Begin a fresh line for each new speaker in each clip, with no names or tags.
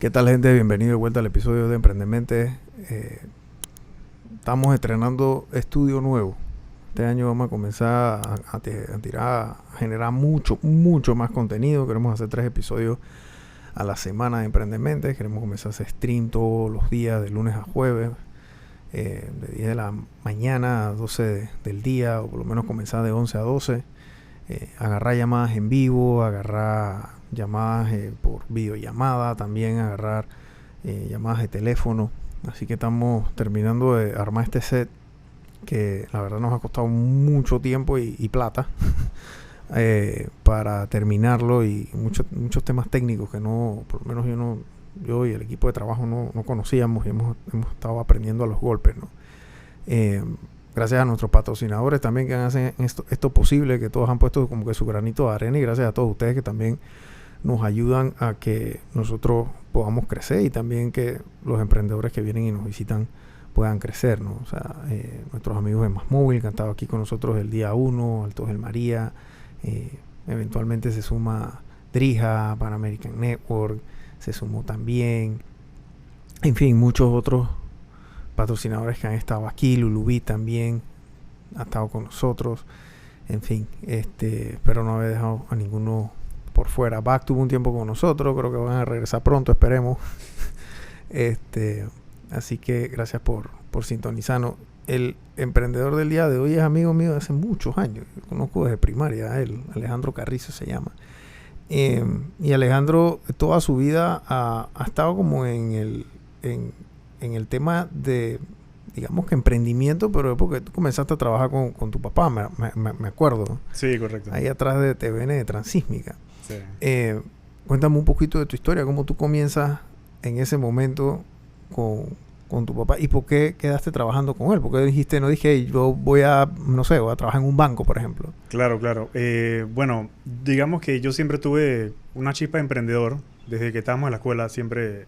¿Qué tal, gente? Bienvenido de vuelta al episodio de Emprendemente. Estamos estrenando estudio nuevo. Este año vamos a comenzar a generar mucho más contenido. Queremos hacer 3 episodios a la semana de Emprendemente. Queremos comenzar a hacer stream todos los días, de lunes a jueves, de 10 de la mañana a 12 del día, o por lo menos comenzar de 11 a 12. Agarrar llamadas en vivo, agarrar llamadas por videollamada, también agarrar llamadas de teléfono. Así que estamos terminando de armar este set que la verdad nos ha costado mucho tiempo y plata para terminarlo, y muchos temas técnicos que no, por lo menos yo y el equipo de trabajo no conocíamos, y hemos estado aprendiendo a los golpes, ¿no? Gracias a nuestros patrocinadores también que hacen esto posible, que todos han puesto como que su granito de arena, y gracias a todos ustedes que también nos ayudan a que nosotros podamos crecer, y también que los emprendedores que vienen y nos visitan puedan crecer, ¿no? O sea, nuestros amigos de Más Móvil que han estado aquí con nosotros el día 1, Altos del María, eventualmente se suma Drija, Pan American Network, se sumó también, en fin, muchos otros patrocinadores que han estado aquí. Lulubí también ha estado con nosotros, en fin, espero no haber dejado a ninguno por fuera. Back tuvo un tiempo con nosotros, creo que van a regresar pronto, esperemos. Así que gracias por sintonizarnos. El emprendedor del día de hoy es amigo mío de hace muchos años, yo conozco desde primaria a él, Alejandro Carrizo se llama. Y Alejandro toda su vida ha estado como en el tema de, digamos que emprendimiento, pero es porque tú comenzaste a trabajar con tu papá, me acuerdo, ¿no?
Sí, correcto.
Ahí atrás de TVN, de Transísmica.
Sí.
Cuéntame un poquito de tu historia, cómo tú comienzas en ese momento con tu papá, y por qué quedaste trabajando con él. Porque dijiste, no dije, yo voy a trabajar en un banco, por ejemplo.
Claro. Bueno, digamos que yo siempre tuve una chispa de emprendedor. Desde que estábamos en la escuela siempre,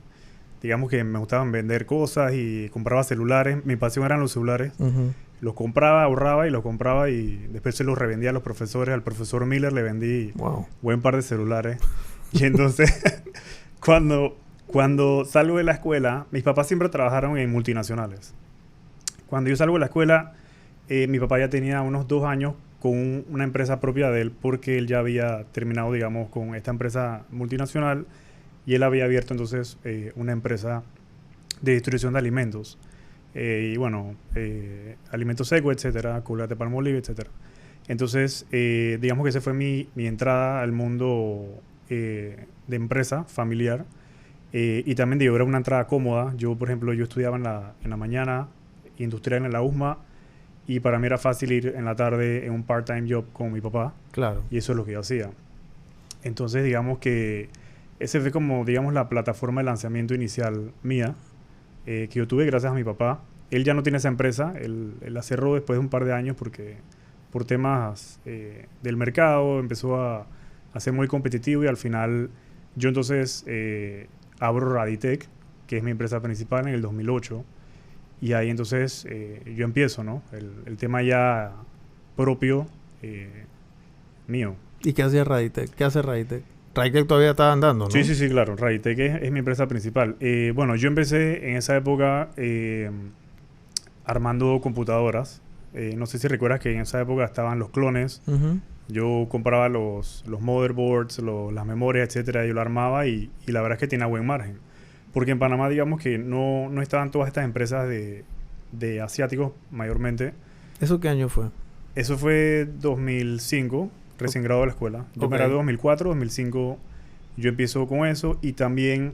digamos que me gustaban vender cosas y compraba celulares. Mi pasión eran los celulares.
Uh-huh.
Los compraba, ahorraba y los compraba, y después se los revendía a los profesores. Al profesor Miller le vendí buen par de celulares. Y entonces, cuando salgo de la escuela, mis papás siempre trabajaron en multinacionales. Cuando yo salgo de la escuela, mi papá ya tenía unos 2 años con una empresa propia de él, porque él ya había terminado, digamos, con esta empresa multinacional, y él había abierto entonces una empresa de distribución de alimentos. Y bueno, alimentos secos, etcétera, Colgate Palmolive, etcétera. Entonces, digamos que esa fue mi entrada al mundo de empresa familiar. Y también digo, era una entrada cómoda. Yo, por ejemplo, yo estudiaba en la mañana industrial en la USMA, y para mí era fácil ir en la tarde en un part-time job con mi papá.
Claro.
Y eso es lo que yo hacía. Entonces, digamos que ese fue como, digamos, la plataforma de lanzamiento inicial mía, que yo tuve gracias a mi papá. Él ya no tiene esa empresa, él la cerró después de un par de años porque por temas del mercado empezó a ser muy competitivo, y al final yo entonces abro Raditech, que es mi empresa principal, en el 2008, y ahí entonces yo empiezo, ¿no? El tema ya propio mío.
¿Y qué hacía Raditech? ¿Qué hace Raditech? Raditech todavía está andando, ¿no?
Sí, claro. Raditech es mi empresa principal. Bueno, yo empecé en esa época armando computadoras. No sé si recuerdas que en esa época estaban los clones.
Uh-huh.
Yo compraba los motherboards, las memorias, etcétera. Yo lo armaba, y la verdad es que tenía buen margen. Porque en Panamá, digamos que no estaban todas estas empresas de asiáticos mayormente.
¿Eso qué año fue?
Eso fue 2005, recién graduado de la escuela. Yo me gradué en 2004, 2005 yo empiezo con eso. Y también,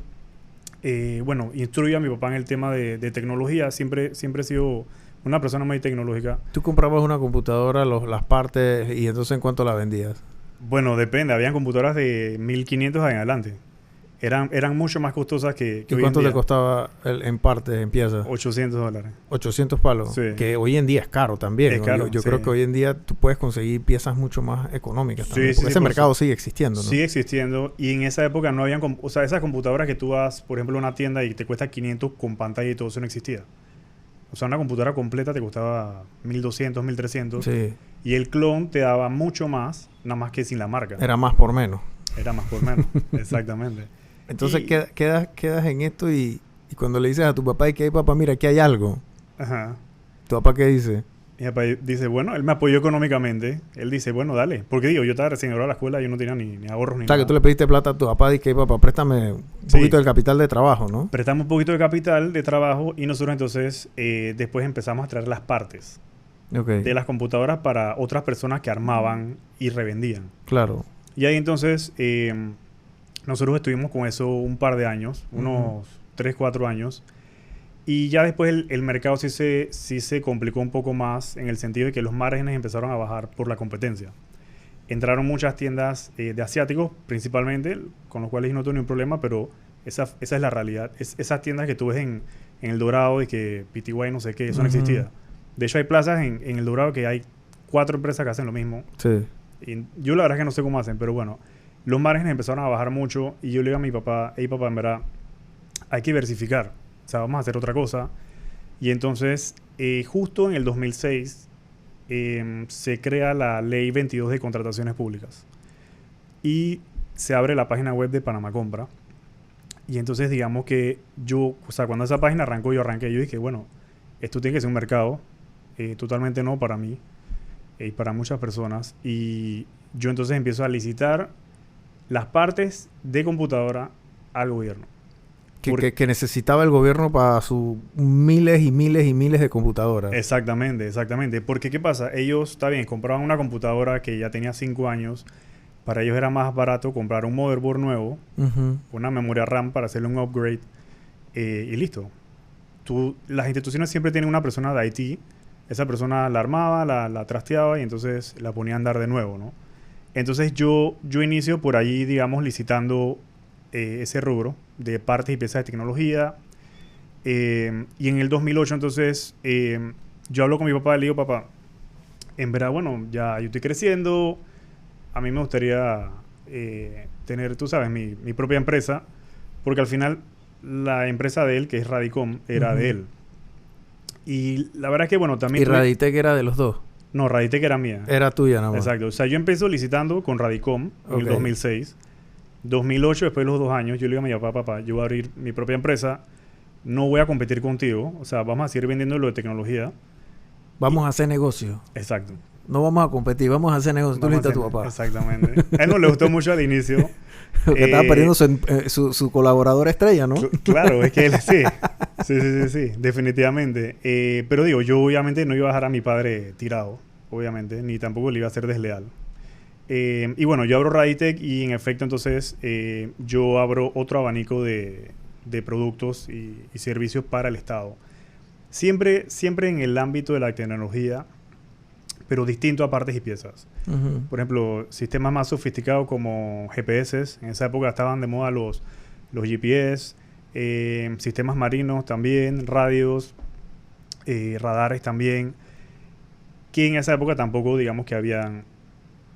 bueno, instruyo a mi papá en el tema de tecnología. Siempre he sido una persona muy tecnológica.
¿Tú comprabas una computadora, las partes, y entonces en cuánto la vendías?
Bueno, depende. Habían computadoras de 1.500 en adelante. Eran mucho más costosas que hoy en día.
¿Y cuánto te costaba en partes, en piezas?
$800.
800 palos.
Sí.
Que hoy en día es caro también.
Es caro,
yo
sí.
creo que hoy en día tú puedes conseguir piezas mucho más económicas también.
Sí,
Porque ese mercado sigue existiendo, ¿no?
Sigue existiendo. Y en esa época no habían... O sea, esas computadoras que tú vas, por ejemplo, a una tienda y te cuesta 500 con pantalla y todo, eso no existía. O sea, una computadora completa te costaba 1.200, 1.300.
Sí.
Y el clon te daba mucho más, nada más que sin la marca.
Era más por menos.
Era más por menos, exactamente.
Entonces quedas en esto y cuando le dices a tu papá y que hay papá, mira, aquí hay algo.
Ajá.
¿Tu papá qué dice?
Mi papá dice, bueno, él me apoyó económicamente. Él dice, bueno, dale. Porque digo, yo estaba recién graduado de la escuela, yo no tenía ni ahorros ni
O sea,
nada.
que tú le pediste plata a tu papá y que papá, préstame un poquito del capital de trabajo, ¿no?
Prestamos un poquito de capital de trabajo y nosotros entonces después empezamos a traer las partes de las computadoras para otras personas que armaban y revendían.
Claro.
Y ahí entonces nosotros estuvimos con eso un par de años, unos 3, 4 años. Y ya después el mercado sí se complicó un poco más en el sentido de que los márgenes empezaron a bajar por la competencia. Entraron muchas tiendas de asiáticos, principalmente, con los cuales no tuve ningún problema, pero esa es la realidad. Esas tiendas que tú ves en El Dorado y que PTY no sé qué, eso no existía. De hecho, hay plazas en El Dorado que hay 4 empresas que hacen lo mismo.
Sí.
Y yo la verdad es que no sé cómo hacen, pero bueno, los márgenes empezaron a bajar mucho y yo le digo a mi papá, hey papá, en verdad, hay que diversificar. O sea, vamos a hacer otra cosa. Y entonces, justo en el 2006, se crea la Ley 22 de Contrataciones Públicas. Y se abre la página web de Panamá Compra. Y entonces, digamos que yo, o sea, cuando esa página arrancó, yo dije, bueno, esto tiene que ser un mercado totalmente nuevo para mí y para muchas personas. Y yo entonces empiezo a licitar las partes de computadora al gobierno.
Que necesitaba el gobierno para sus miles y miles y miles de computadoras.
Exactamente. Porque, ¿qué pasa? Ellos, está bien, compraban una computadora que ya tenía 5 años. Para ellos era más barato comprar un motherboard nuevo, una memoria RAM para hacerle un upgrade y listo. Las instituciones siempre tienen una persona de IT. Esa persona la armaba, la trasteaba y entonces la ponía a andar de nuevo, ¿no? Entonces yo inicio por allí, digamos, licitando ese rubro de partes y piezas de tecnología. Y en el 2008, entonces, yo hablo con mi papá y le digo, papá, en verdad, bueno, ya yo estoy creciendo. A mí me gustaría tener, tú sabes, mi propia empresa. Porque al final, la empresa de él, que es Radicom, era de él. Y la verdad es que, bueno, también...
¿Y Raditec era de los dos?
No, Raditec era mía.
Era tuya nada más.
Exacto. O sea, yo empecé licitando con Radicom en el 2006. 2008, después de los 2 años, yo le digo a mi papá, yo voy a abrir mi propia empresa. No voy a competir contigo. O sea, vamos a seguir vendiendo lo de tecnología.
Vamos a hacer negocio.
Exacto.
No vamos a competir, vamos a hacer negocio. Tú le dijiste a tu papá.
Exactamente. A él no le gustó mucho al inicio.
Porque estaba perdiendo su colaborador estrella, ¿no?
Claro, es que él sí, definitivamente. Pero digo, yo obviamente no iba a dejar a mi padre tirado, obviamente, ni tampoco le iba a ser desleal. Y bueno, yo abro Raditec y en efecto entonces yo abro otro abanico de productos y servicios para el Estado. Siempre en el ámbito de la tecnología, pero distinto a partes y piezas. Por ejemplo, sistemas más sofisticados como GPS. En esa época estaban de moda los GPS, sistemas marinos también, radios, radares también, que en esa época tampoco, digamos que habían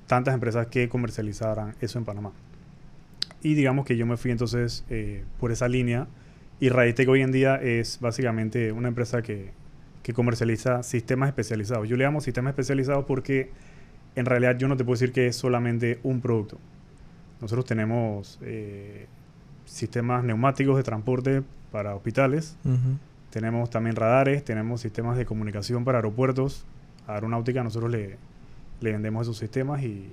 tantas empresas que comercializaran eso en Panamá. Y digamos que yo me fui entonces por esa línea. Y Raditec hoy en día es básicamente una empresa que comercializa sistemas especializados. Yo le llamo sistemas especializados porque en realidad yo no te puedo decir que es solamente un producto. Nosotros tenemos sistemas neumáticos de transporte para hospitales. Tenemos también radares, tenemos sistemas de comunicación para aeropuertos. A Aeronáutica nosotros le vendemos esos sistemas y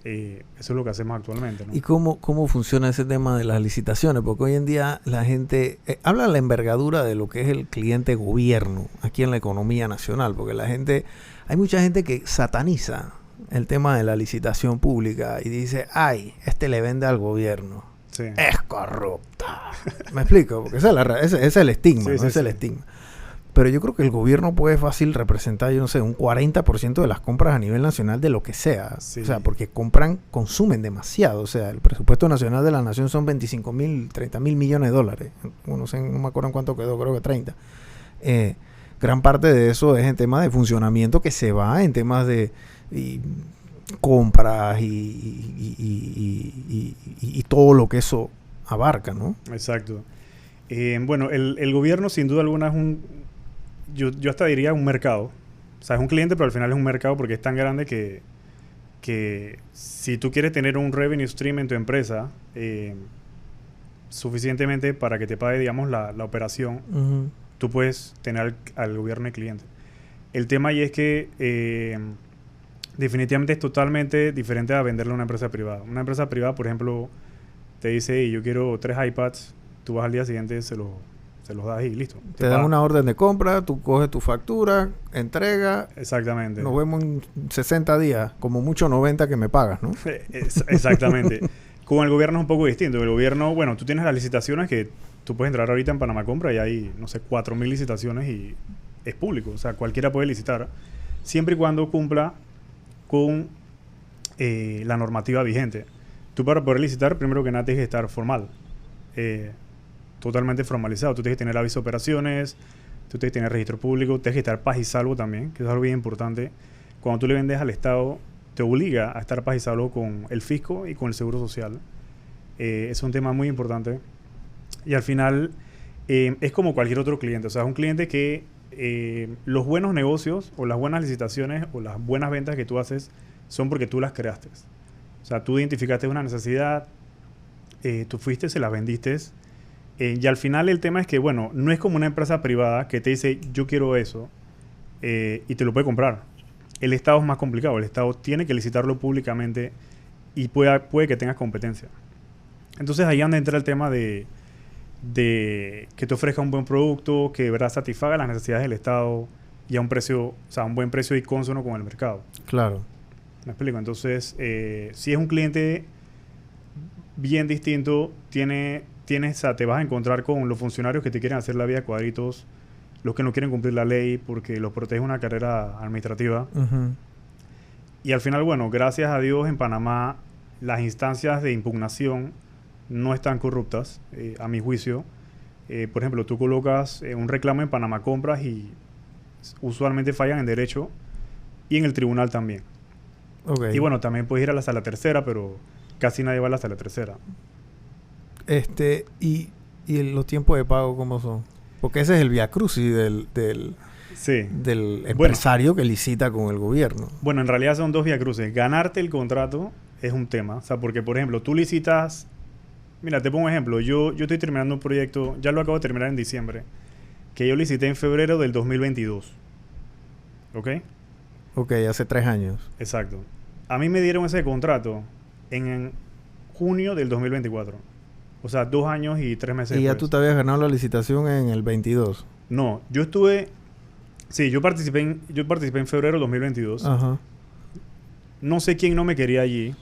eso es lo que hacemos actualmente, ¿no?
¿Y cómo funciona ese tema de las licitaciones? Porque hoy en día la gente... habla la envergadura de lo que es el cliente gobierno aquí en la economía nacional. Porque la gente... Hay mucha gente que sataniza el tema de la licitación pública y dice, ay, le vende al gobierno.
Sí.
Es corrupta. ¿Me explico? Porque ese es el estigma, ¿no? Es el estigma. Pero yo creo que el gobierno puede fácil representar, yo no sé, un 40% de las compras a nivel nacional de lo que sea. Sí. O sea, porque consumen demasiado. O sea, el presupuesto nacional de la nación son 25.000, 30.000 millones de dólares. No sé, no me acuerdo en cuánto quedó, creo que 30. Gran parte de eso es en temas de funcionamiento que se va en temas de compras y todo lo que eso abarca, ¿no?
Exacto. Bueno, el gobierno sin duda alguna es yo hasta diría un mercado. O sea, es un cliente, pero al final es un mercado porque es tan grande que si tú quieres tener un revenue stream en tu empresa, suficientemente para que te pague, digamos, la operación, tú puedes tener al gobierno de cliente. El tema ahí es que definitivamente es totalmente diferente a venderle a una empresa privada. Una empresa privada, por ejemplo, te dice, yo quiero 3 iPads, tú vas al día siguiente, se los das y listo.
Te dan una orden de compra, tú coges tu factura, entrega.
Exactamente.
Nos vemos en 60 días, como mucho 90 que me pagas, ¿no?
Exactamente. Con el gobierno es un poco distinto. El gobierno, bueno, tú tienes las licitaciones que tú puedes entrar ahorita en Panamá Compra y hay, no sé, 4.000 licitaciones y es público. O sea, cualquiera puede licitar siempre y cuando cumpla con la normativa vigente. Tú para poder licitar, primero que nada, tienes que estar formal. Totalmente formalizado. Tú tienes que tener aviso de operaciones, tú tienes que tener registro público, tienes que estar paz y salvo también, que es algo bien importante. Cuando tú le vendes al Estado, te obliga a estar paz y salvo con el fisco y con el seguro social. Es un tema muy importante. Y al final es como cualquier otro cliente. O sea, es un cliente que los buenos negocios o las buenas licitaciones o las buenas ventas que tú haces son porque tú las creaste. O sea, tú identificaste una necesidad, tú fuiste, se las vendiste. Y al final el tema es que, bueno, no es como una empresa privada que te dice, yo quiero eso, y te lo puede comprar. El Estado es más complicado. El Estado tiene que licitarlo públicamente y puede que tengas competencia. Entonces ahí anda a entrar el tema de que te ofrezca un buen producto, que de verdad satisfaga las necesidades del Estado y a un precio, o sea, un buen precio y consono con el mercado.
Claro.
¿Me explico? Entonces, si es un cliente bien distinto, o sea, te vas a encontrar con los funcionarios que te quieren hacer la vida a cuadritos, los que no quieren cumplir la ley porque los protege una carrera administrativa. Y al final, bueno, gracias a Dios en Panamá las instancias de impugnación no están corruptas, a mi juicio. Por ejemplo, tú colocas un reclamo en Panamá Compras y usualmente fallan en derecho y en el tribunal también.
Okay.
Y bueno, también puedes ir a la sala tercera, pero casi nadie va a la sala tercera.
¿Y los tiempos de pago cómo son? Porque ese es el viacrucis del empresario que licita con el gobierno.
Bueno, en realidad son dos viacruces. Ganarte el contrato es un tema. O sea, porque, por ejemplo, tú licitas... Mira, te pongo un ejemplo. Yo estoy terminando un proyecto, ya lo acabo de terminar en diciembre, que yo licité en febrero del 2022. ¿Ok?
Ok, hace 3 años.
Exacto. A mí me dieron ese contrato en junio del 2024. O sea, 2 años y 3 meses
¿Y ya
después.
tú te habías ganado la licitación en el 22?
No, yo estuve... Sí, yo participé en febrero del 2022.
Ajá.
No sé quién no me quería allí.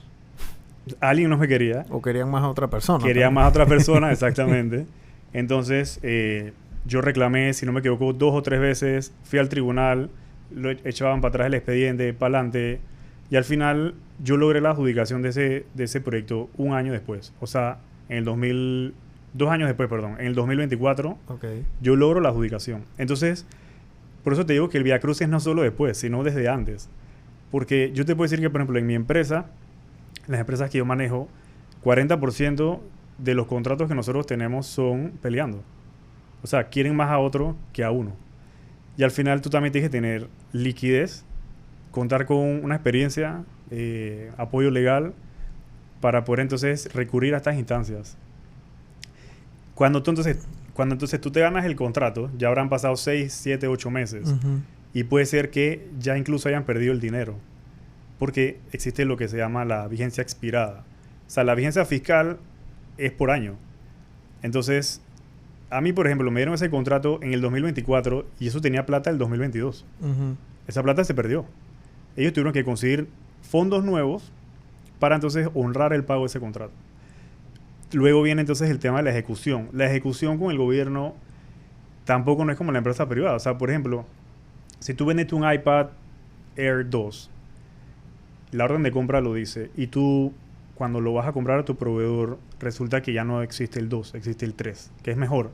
Alguien no me quería.
O querían más a otra persona.
Querían más a otra persona, exactamente. Entonces, yo reclamé, si no me equivoco, 2 o 3 veces. Fui al tribunal, lo echaban para atrás el expediente, para adelante. Y al final, yo logré la adjudicación de ese proyecto 1 año después. O sea, en el 2 años después, perdón. En el 2024,
Okay.
Yo logro la adjudicación. Entonces, por eso te digo que el viacrucis no solo después, sino desde antes. Porque yo te puedo decir que, por ejemplo, en mi empresa, las empresas que yo manejo, 40% de los contratos que nosotros tenemos son peleando. O sea, quieren más a otro que a uno. Y al final tú también tienes que tener liquidez, contar con una experiencia, apoyo legal, para poder entonces recurrir a estas instancias. Cuando entonces tú te ganas el contrato, ya habrán pasado 6, 7, 8 meses. Y puede ser que ya incluso hayan perdido el dinero. Porque existe lo que se llama la vigencia expirada. O sea, la vigencia fiscal es por año. Entonces, a mí, por ejemplo, me dieron ese contrato en el 2024 y eso tenía plata el 2022. Esa plata se perdió. Ellos tuvieron que conseguir fondos nuevos para entonces honrar el pago de ese contrato. Luego viene entonces el tema de la ejecución. La ejecución con el gobierno tampoco no es como la empresa privada. O sea, por ejemplo, si tú vendes un iPad Air 2, la orden de compra lo dice, y tú, cuando lo vas a comprar a tu proveedor, resulta que ya no existe el 2, existe el 3, que es mejor,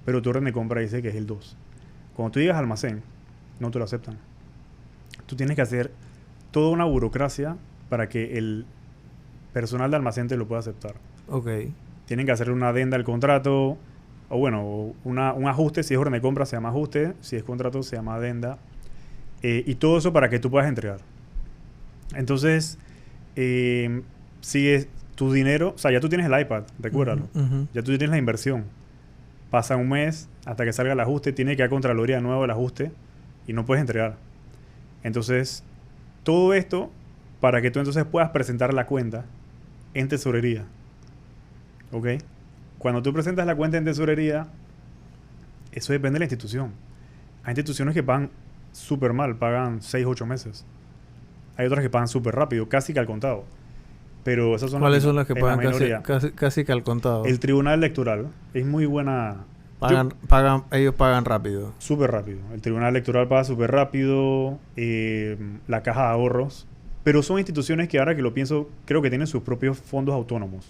pero tu orden de compra dice que es el 2. Cuando tú llegas al almacén, no te lo aceptan. Tú tienes que hacer toda una burocracia para que el personal de almacén te lo pueda aceptar.
Ok.
Tienen que hacerle una adenda al contrato, o bueno, un ajuste. Si es orden de compra se llama ajuste, si es contrato se llama adenda, y todo eso para que tú puedas entregar. Entonces, tu dinero, o sea, ya tú tienes el iPad, recuérdalo. Ya tú tienes la inversión. Pasa un mes hasta que salga el ajuste, tiene que ir a Contraloría de nuevo el ajuste y no puedes entregar. Entonces, todo esto para que tú entonces puedas presentar la cuenta en tesorería. ¿Ok? Cuando tú presentas la cuenta en tesorería, eso depende de la institución. Hay instituciones que pagan súper mal, pagan 6, 8 meses. Hay otras que pagan súper rápido, casi que al contado. Pero esas son
¿Cuáles son las que
la
pagan
minoría.
casi que al contado?
El Tribunal Electoral es muy buena.
Ellos pagan rápido.
Súper rápido. El Tribunal Electoral paga súper rápido. La Caja de Ahorros. Pero son instituciones que ahora que lo pienso, creo que tienen sus propios fondos autónomos.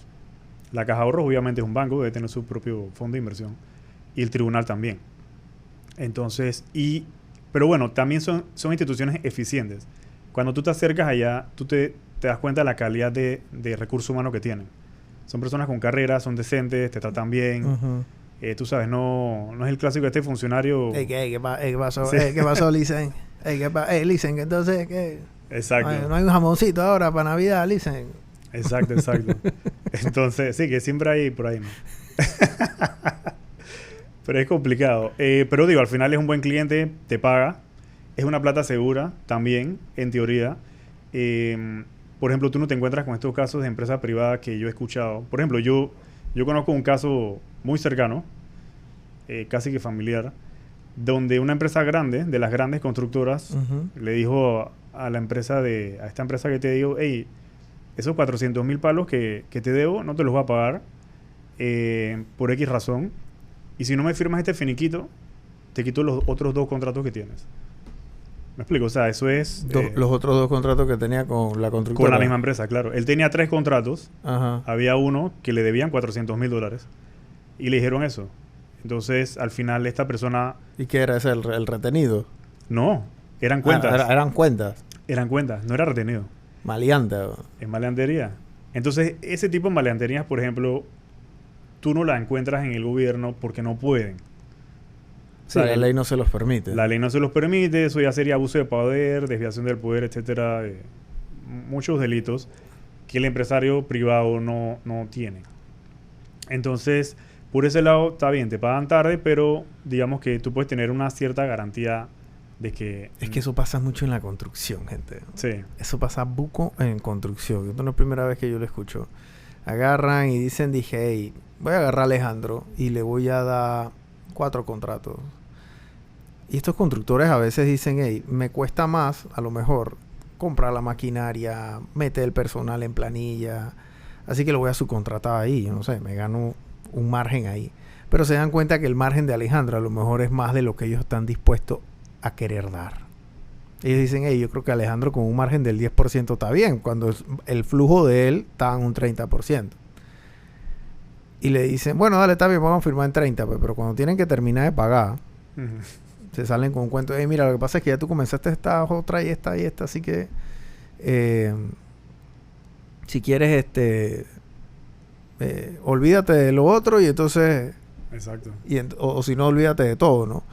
La Caja de Ahorros obviamente es un banco, debe tener su propio fondo de inversión. Y el tribunal también. Entonces, pero bueno, también son instituciones eficientes. Cuando tú te acercas allá, tú te das cuenta de la calidad de recursos humanos que tienen. Son personas con carrera, son decentes, te tratan bien. Tú sabes, no es el clásico de este funcionario.
¿Qué pasó? Sí. ¿Qué pasó, Licen? Licen, entonces, ¿qué?
Exacto.
No hay un jamoncito ahora para Navidad, Licen.
Exacto. Entonces, sí, que siempre hay por ahí, ¿no? Pero es complicado. Pero digo, al final es un buen cliente, te paga. Es una plata segura también, en teoría. Por ejemplo, tú no te encuentras con estos casos de empresa privada que yo he escuchado. Por ejemplo, yo conozco un caso muy cercano, casi que familiar, donde una empresa grande, de las grandes constructoras, le dijo a esta empresa que te digo, hey, esos 400,000 palos que te debo, no te los voy a pagar por X razón. Y si no me firmas este finiquito, te quito los otros 2 contratos que tienes. ¿Me explico? O sea, eso es...
los otros 2 contratos que tenía con la constructora.
Con la misma empresa, claro. Él tenía 3 contratos.
Ajá.
Había uno que le debían $400,000. Y le dijeron eso. Entonces, al final, esta persona...
¿Y qué era ese? ¿El retenido?
No. Eran cuentas.
Eran cuentas.
Eran cuentas. No era retenido.
Maleante.
Es maleantería. Entonces, ese tipo de maleanterías, por ejemplo, tú no la encuentras en el gobierno porque no pueden.
Sí, la ley no se los permite.
La ley no se los permite. Eso ya sería abuso de poder, desviación del poder, etcétera. Muchos delitos que el empresario privado no tiene. Entonces, por ese lado, está bien, te pagan tarde, pero digamos que tú puedes tener una cierta garantía de que...
Es que eso pasa mucho en la construcción, gente.
Sí.
Eso pasa buco en construcción. Esto no es la primera vez que yo lo escucho. Agarran y dicen, hey, voy a agarrar a Alejandro y le voy a dar 4 contratos. Y estos constructores a veces dicen, hey, me cuesta más, a lo mejor, comprar la maquinaria, meter el personal en planilla, así que lo voy a subcontratar ahí, no sé, me gano un margen ahí. Pero se dan cuenta que el margen de Alejandro a lo mejor es más de lo que ellos están dispuestos a querer dar. Ellos dicen, hey, yo creo que Alejandro con un margen del 10% está bien, cuando el flujo de él está en un 30%. Y le dicen, bueno, dale, está bien, vamos a firmar en 30, pero cuando tienen que terminar de pagar, se salen con un cuento, hey, mira, lo que pasa es que ya tú comenzaste esta otra y esta, así que si quieres, olvídate de lo otro y entonces...
Exacto.
O si no, olvídate de todo, ¿no?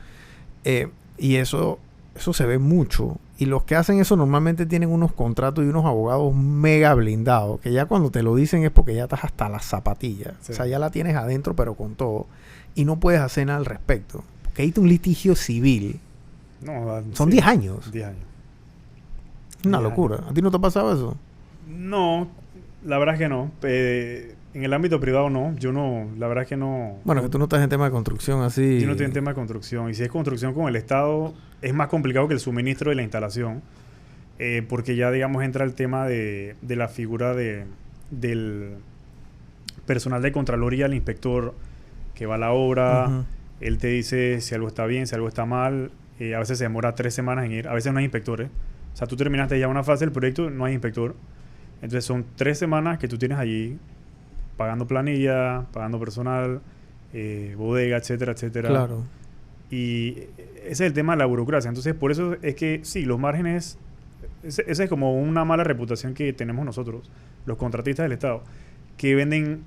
Y eso se ve mucho. Y los que hacen eso normalmente tienen unos contratos y unos abogados mega blindados, que ya cuando te lo dicen es porque ya estás hasta las zapatillas. Sí. O sea, ya la tienes adentro, pero con todo. Y no puedes hacer nada al respecto. Porque hay un litigio civil.
No,
son 10 años.
10 años.
Una locura. ¿A ti no te ha pasado eso?
No, la verdad es que no. En el ámbito privado no. Yo no, la verdad es que no.
Bueno, que tú no estás en tema de construcción así.
Yo no estoy en tema de construcción. Y si es construcción con el Estado, es más complicado que el suministro de la instalación. Porque ya, digamos, entra el tema de la figura del personal de Contraloría, el inspector que va a la obra. Él te dice si algo está bien, si algo está mal. A veces se demora 3 semanas en ir. A veces no hay inspectores. O sea, tú terminaste ya una fase del proyecto, no hay inspector. Entonces son 3 semanas que tú tienes allí pagando planilla, pagando personal, bodega, etcétera, etcétera.
Claro.
Y ese es el tema de la burocracia. Entonces, por eso es que sí, los márgenes... Esa es como una mala reputación que tenemos nosotros, los contratistas del Estado, que venden,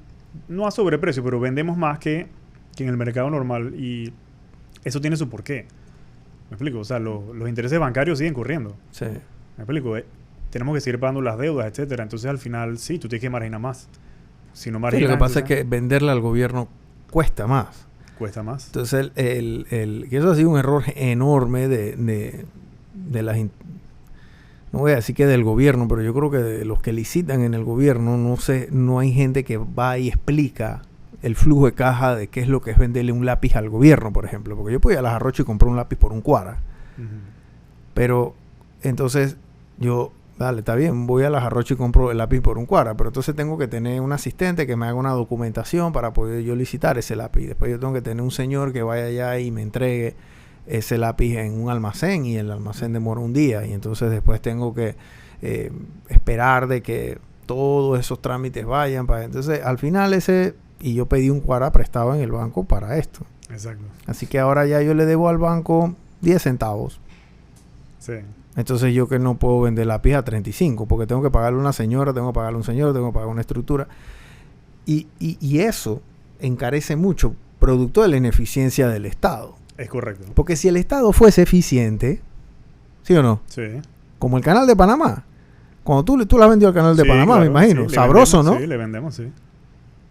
no a sobreprecio, pero vendemos más que en el mercado normal. Y eso tiene su porqué. ¿Me explico? O sea, los intereses bancarios siguen corriendo.
Sí.
¿Me explico? Tenemos que seguir pagando las deudas, etcétera. Entonces, al final, sí, tú tienes que marginar más. sino
Sí,
marginal.
lo que pasa es
entonces,
que venderle al gobierno cuesta más.
cuesta más.
Entonces, que eso ha sido un error enorme de las... No voy a decir que del gobierno, pero yo creo que de los que licitan en el gobierno, no hay gente que va y explica el flujo de caja de qué es lo que es venderle un lápiz al gobierno, por ejemplo. Porque yo puedo ir a las Arrocho y comprar un lápiz por un cuara. Pero entonces yo, dale, está bien, voy a las Arrocho y compro el lápiz por un cuara, pero entonces tengo que tener un asistente que me haga una documentación para poder yo licitar ese lápiz. Después yo tengo que tener un señor que vaya allá y me entregue ese lápiz en un almacén, y el almacén demora un día, y entonces después tengo que esperar de que todos esos trámites vayan para... Entonces al final y yo pedí un cuara prestado en el banco para esto.
Exacto.
Así que ahora ya yo le debo al banco 10 centavos.
Sí.
Entonces yo que no puedo vender lápiz a 35, porque tengo que pagarle a una señora, tengo que pagarle a un señor, tengo que pagar una estructura. Y eso encarece mucho, producto de la ineficiencia del Estado.
Es correcto.
Porque si el Estado fuese eficiente, ¿sí o no?
Sí.
Como el canal de Panamá. Cuando tú le has vendido al canal de
Sí,
Panamá,
claro,
me imagino.
sí,
Sabroso,
vendemos,
¿no?
Sí, le vendemos, sí.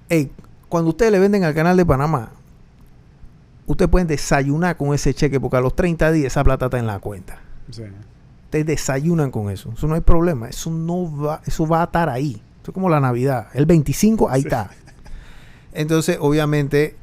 Ey, cuando ustedes le venden al canal de Panamá, ustedes pueden desayunar con ese cheque, porque a los 30 días esa plata está en la cuenta.
Sí.
Ustedes desayunan con eso. Eso no hay problema. Eso va a estar ahí. Eso es como la Navidad. El 25, ahí está. Entonces, obviamente,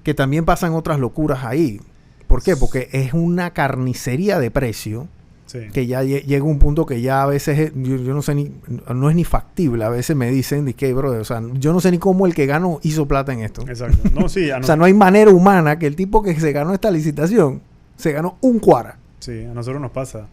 que también pasan otras locuras ahí. ¿Por qué? Porque es una carnicería de precio,
Sí.
que ya llega un punto que ya a veces, yo no sé no es ni factible. A veces me dicen, de que, brother, o sea, yo no sé ni cómo el que ganó hizo plata en esto.
Exacto. No, sí.
O sea, no hay manera humana que el tipo que se ganó esta licitación se ganó un cuara.
Sí, a nosotros nos pasa.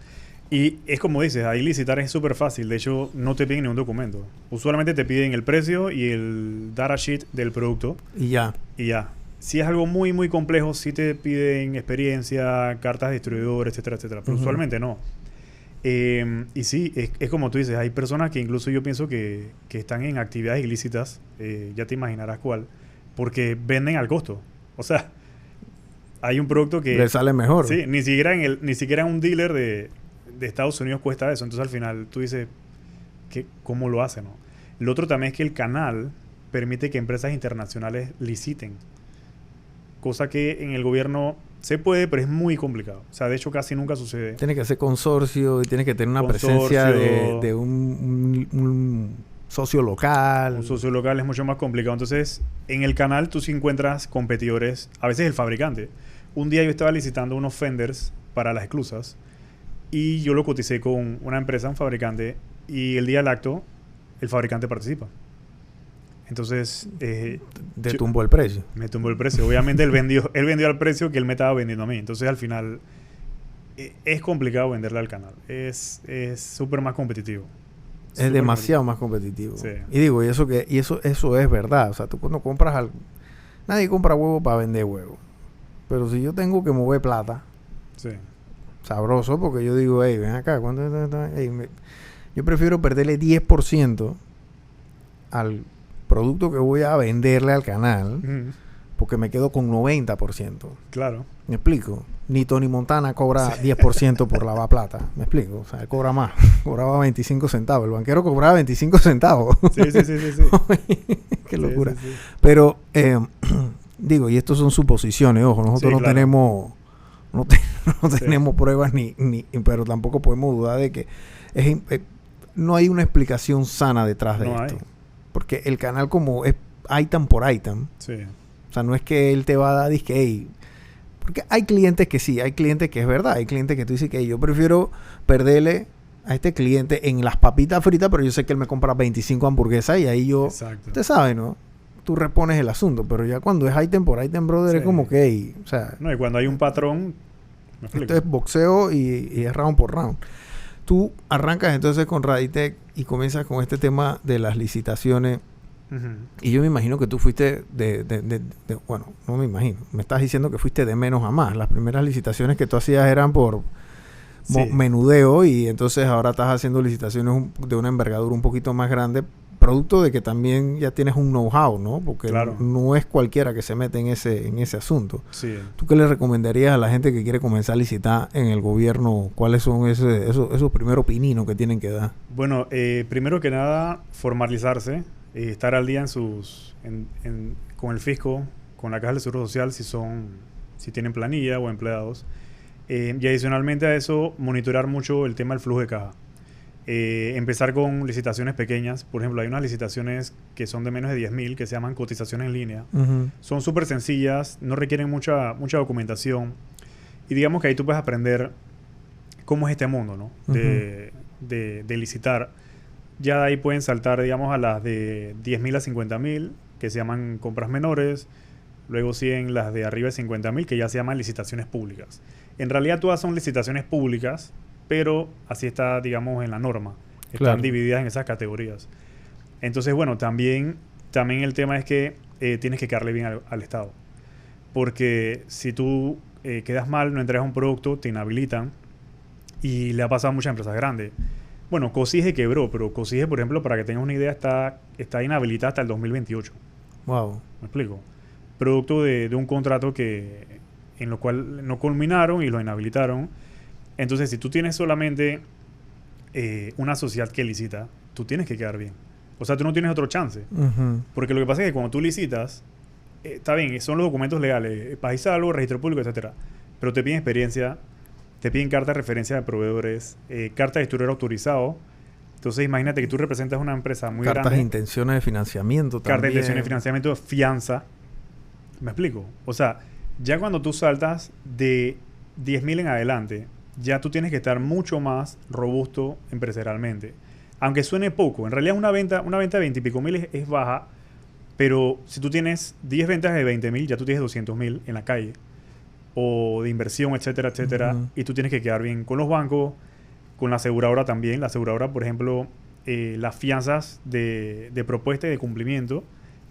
Y es como dices, ahí licitar es súper fácil. De hecho, no te piden ningún documento. Usualmente te piden el precio y el data sheet del producto.
Y ya.
Y ya. Si es algo muy, muy complejo, sí te piden experiencia, cartas de distribuidor, etcétera, etcétera. Pero usualmente no. Y sí, es como tú dices, hay personas que incluso yo pienso que están en actividades ilícitas, ya te imaginarás cuál, porque venden al costo. O sea, hay un producto que...
Le sale mejor.
Sí, ni siquiera un dealer de Estados Unidos cuesta eso. Entonces al final tú dices, ¿cómo lo hacen? ¿No? Lo otro también es que el canal permite que empresas internacionales liciten. Cosa que en el gobierno se puede, pero es muy complicado. O sea, de hecho casi nunca sucede.
Tiene que ser consorcio y tiene que tener una presencia de un socio local.
Un socio local es mucho más complicado. Entonces, en el canal tú sí encuentras competidores, a veces el fabricante. Un día yo estaba licitando unos fenders para las esclusas y yo lo coticé con una empresa, un fabricante, y el día del acto el fabricante participa. Entonces...
Te tumbó el precio.
Me tumbó el precio. Obviamente él vendió al precio que él me estaba vendiendo a mí. Entonces al final es complicado venderle al canal. Es súper más competitivo.
Es demasiado más competitivo.
Sí.
Y digo, eso es verdad. O sea, tú cuando compras algo... Nadie compra huevo para vender huevo. Pero si yo tengo que mover plata...
Sí.
Sabroso, porque yo digo, hey, ven acá. Yo prefiero perderle 10% al producto que voy a venderle al canal, porque me quedo con 90%.
Claro.
¿Me explico? Ni Tony Montana cobra 10% por lavar plata. ¿Me explico? O sea, él cobra más. Cobraba 25 centavos. El banquero cobraba 25 centavos.
Sí.
Qué locura.
Sí.
Pero, digo, y estos son suposiciones. Ojo, nosotros no tenemos... No tenemos pruebas pero tampoco podemos dudar de que no hay una explicación sana detrás de esto. Porque el canal como es item por item.
Sí.
O sea, no es que él te va a dar disque, hey, porque hay clientes que sí, hay clientes que es verdad, hay clientes que tú dices que yo prefiero perderle a este cliente en las papitas fritas, pero yo sé que él me compra 25 hamburguesas y ahí yo,
Exacto.
usted sabe, ¿no? Tú repones el asunto, pero ya cuando es item por item, brother, es como que, hey, o sea...
No, y cuando hay un patrón...
Esto es boxeo y es round por round. Tú arrancas entonces con Raditec y comienzas con este tema de las licitaciones. Y yo me imagino que tú fuiste bueno, no me imagino. Me estás diciendo que fuiste de menos a más. Las primeras licitaciones que tú hacías eran por menudeo y entonces ahora estás haciendo licitaciones de una envergadura un poquito más grande, producto de que también ya tienes un know-how, ¿no? Porque no es cualquiera que se mete en ese asunto.
Sí.
¿Tú qué le recomendarías a la gente que quiere comenzar a licitar en el gobierno? ¿Cuáles son esos primeros pininos que tienen que dar?
Bueno, primero que nada, formalizarse. estar al día con el fisco, con la caja del Seguro Social, si tienen planilla o empleados. Y adicionalmente a eso, monitorear mucho el tema del flujo de caja. Empezar con licitaciones pequeñas. Por ejemplo, hay unas licitaciones que son de menos de 10,000 que se llaman cotizaciones en línea. Son súper sencillas, no requieren mucha documentación. Y digamos que ahí tú puedes aprender cómo es este mundo, ¿no? De licitar. Ya de ahí pueden saltar, digamos, a las de 10,000 a 50,000, que se llaman compras menores. Luego siguen las de arriba de 50,000, que ya se llaman licitaciones públicas. En realidad todas son licitaciones públicas, pero así está, digamos, en la norma. Están divididas en esas categorías. Entonces, bueno, también el tema es que tienes que quedarle bien al Estado. Porque si tú quedas mal, no entregas un producto, te inhabilitan. Y le ha pasado a muchas empresas grandes. Bueno, Cosige quebró, pero Cosige, por ejemplo, para que tengas una idea, está inhabilitada hasta el 2028.
Wow.
¿Me explico? Producto de un contrato en lo cual no culminaron y lo inhabilitaron. Entonces, si tú tienes solamente una sociedad que licita, tú tienes que quedar bien. O sea, tú no tienes otro chance. Porque lo que pasa es que cuando tú licitas, está bien, son los documentos legales, paz y salvo, registro público, etcétera. Pero te piden experiencia, te piden carta de referencia de proveedores, carta de historial autorizado. Entonces, imagínate que tú representas una empresa muy grande.
Cartas de intenciones de financiamiento también.
Cartas de intenciones de financiamiento, fianza. ¿Me explico? O sea, ya cuando tú saltas de 10,000 en adelante, ya tú tienes que estar mucho más robusto empresarialmente. Aunque suene poco, en realidad una venta de 20 y pico mil es baja, pero si tú tienes 10 ventas de 20,000, ya tú tienes 200,000 en la calle, o de inversión, etcétera, etcétera, y tú tienes que quedar bien con los bancos, con la aseguradora también. La aseguradora, por ejemplo, las fianzas de propuesta y de cumplimiento,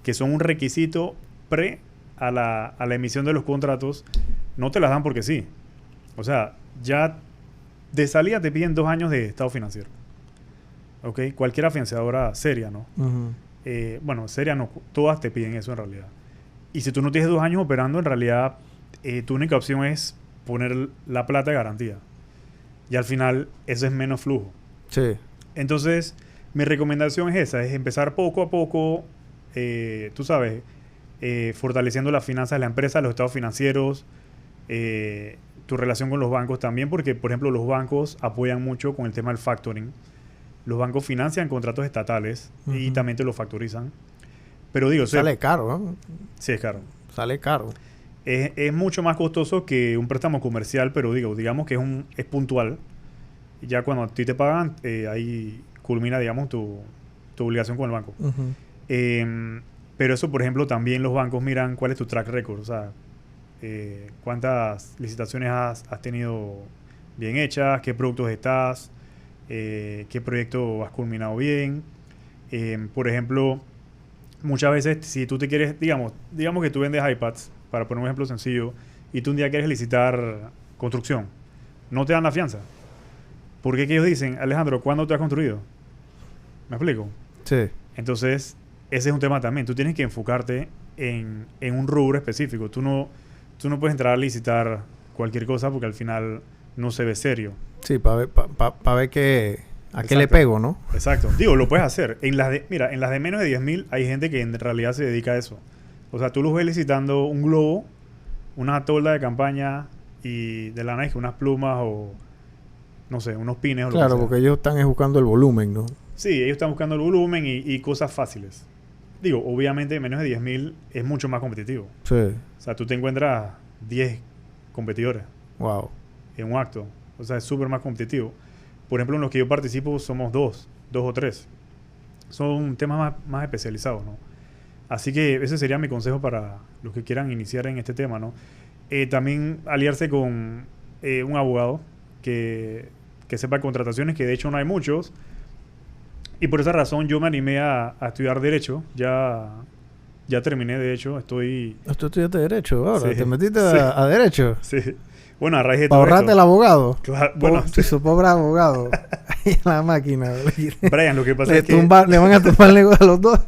que son un requisito a la emisión de los contratos, no te las dan porque sí. O sea, ya de salida te piden 2 años de estado financiero. ¿Ok? Cualquier financiadora seria, ¿no? Bueno, seria no. Todas te piden eso en realidad. Y si tú no tienes 2 años operando, en realidad tu única opción es poner la plata de garantía. Y al final eso es menos flujo.
Sí.
Entonces, mi recomendación es esa. Es empezar poco a poco, tú sabes, fortaleciendo las finanzas de la empresa, los estados financieros, tu relación con los bancos también, porque, por ejemplo, los bancos apoyan mucho con el tema del factoring. Los bancos financian contratos estatales y también te lo factorizan. Pero digo...
Sale caro, ¿no?
Sí, es caro.
Sale caro.
Es mucho más costoso que un préstamo comercial, pero digamos que es puntual. Y ya cuando a ti te pagan, ahí culmina, digamos, tu obligación con el banco. Pero eso, por ejemplo, también los bancos miran cuál es tu track record. O sea, cuántas licitaciones has tenido bien hechas, qué productos estás, qué proyecto has culminado bien. Por ejemplo, muchas veces, si tú te quieres, digamos que tú vendes iPads, para poner un ejemplo sencillo, y tú un día quieres licitar construcción, no te dan la fianza. Porque ellos dicen, Alejandro, ¿cuándo te has construido? ¿Me explico?
Sí.
Entonces, ese es un tema también. Tú tienes que enfocarte en un rubro específico. Tú no puedes entrar a licitar cualquier cosa porque al final no se ve serio.
Sí, para ver a qué le pego, ¿no?
Exacto. Digo, lo puedes hacer. En las de menos de 10,000 hay gente que en realidad se dedica a eso. O sea, tú los ves licitando un globo, una tolda de campaña y de lana, unas plumas o, no sé, unos pines o lo que sea.
Claro, porque ellos están buscando el volumen, ¿no?
Sí, ellos están buscando el volumen y cosas fáciles. Digo, obviamente menos de 10,000 es mucho más competitivo.
Sí.
O sea, tú te encuentras 10 competidores.
Wow.
En un acto. O sea, es súper más competitivo. Por ejemplo, en los que yo participo somos 2 o 3. Son temas más especializados, ¿no? Así que ese sería mi consejo para los que quieran iniciar en este tema, ¿no? También aliarse con un abogado que sepa de contrataciones, que de hecho no hay muchos. Y por esa razón yo me animé a estudiar Derecho. Ya terminé, de hecho.
¿Tú estudiaste Derecho ahora?
Sí.
¿Te metiste a Derecho?
Sí. Bueno, a raíz de
todo esto. ¿Para ahorrarte el abogado?
Claro. Bueno,
su pobre abogado. Ahí en la máquina.
Brian, lo que pasa es que...
le van a tumbar el negocio a los dos.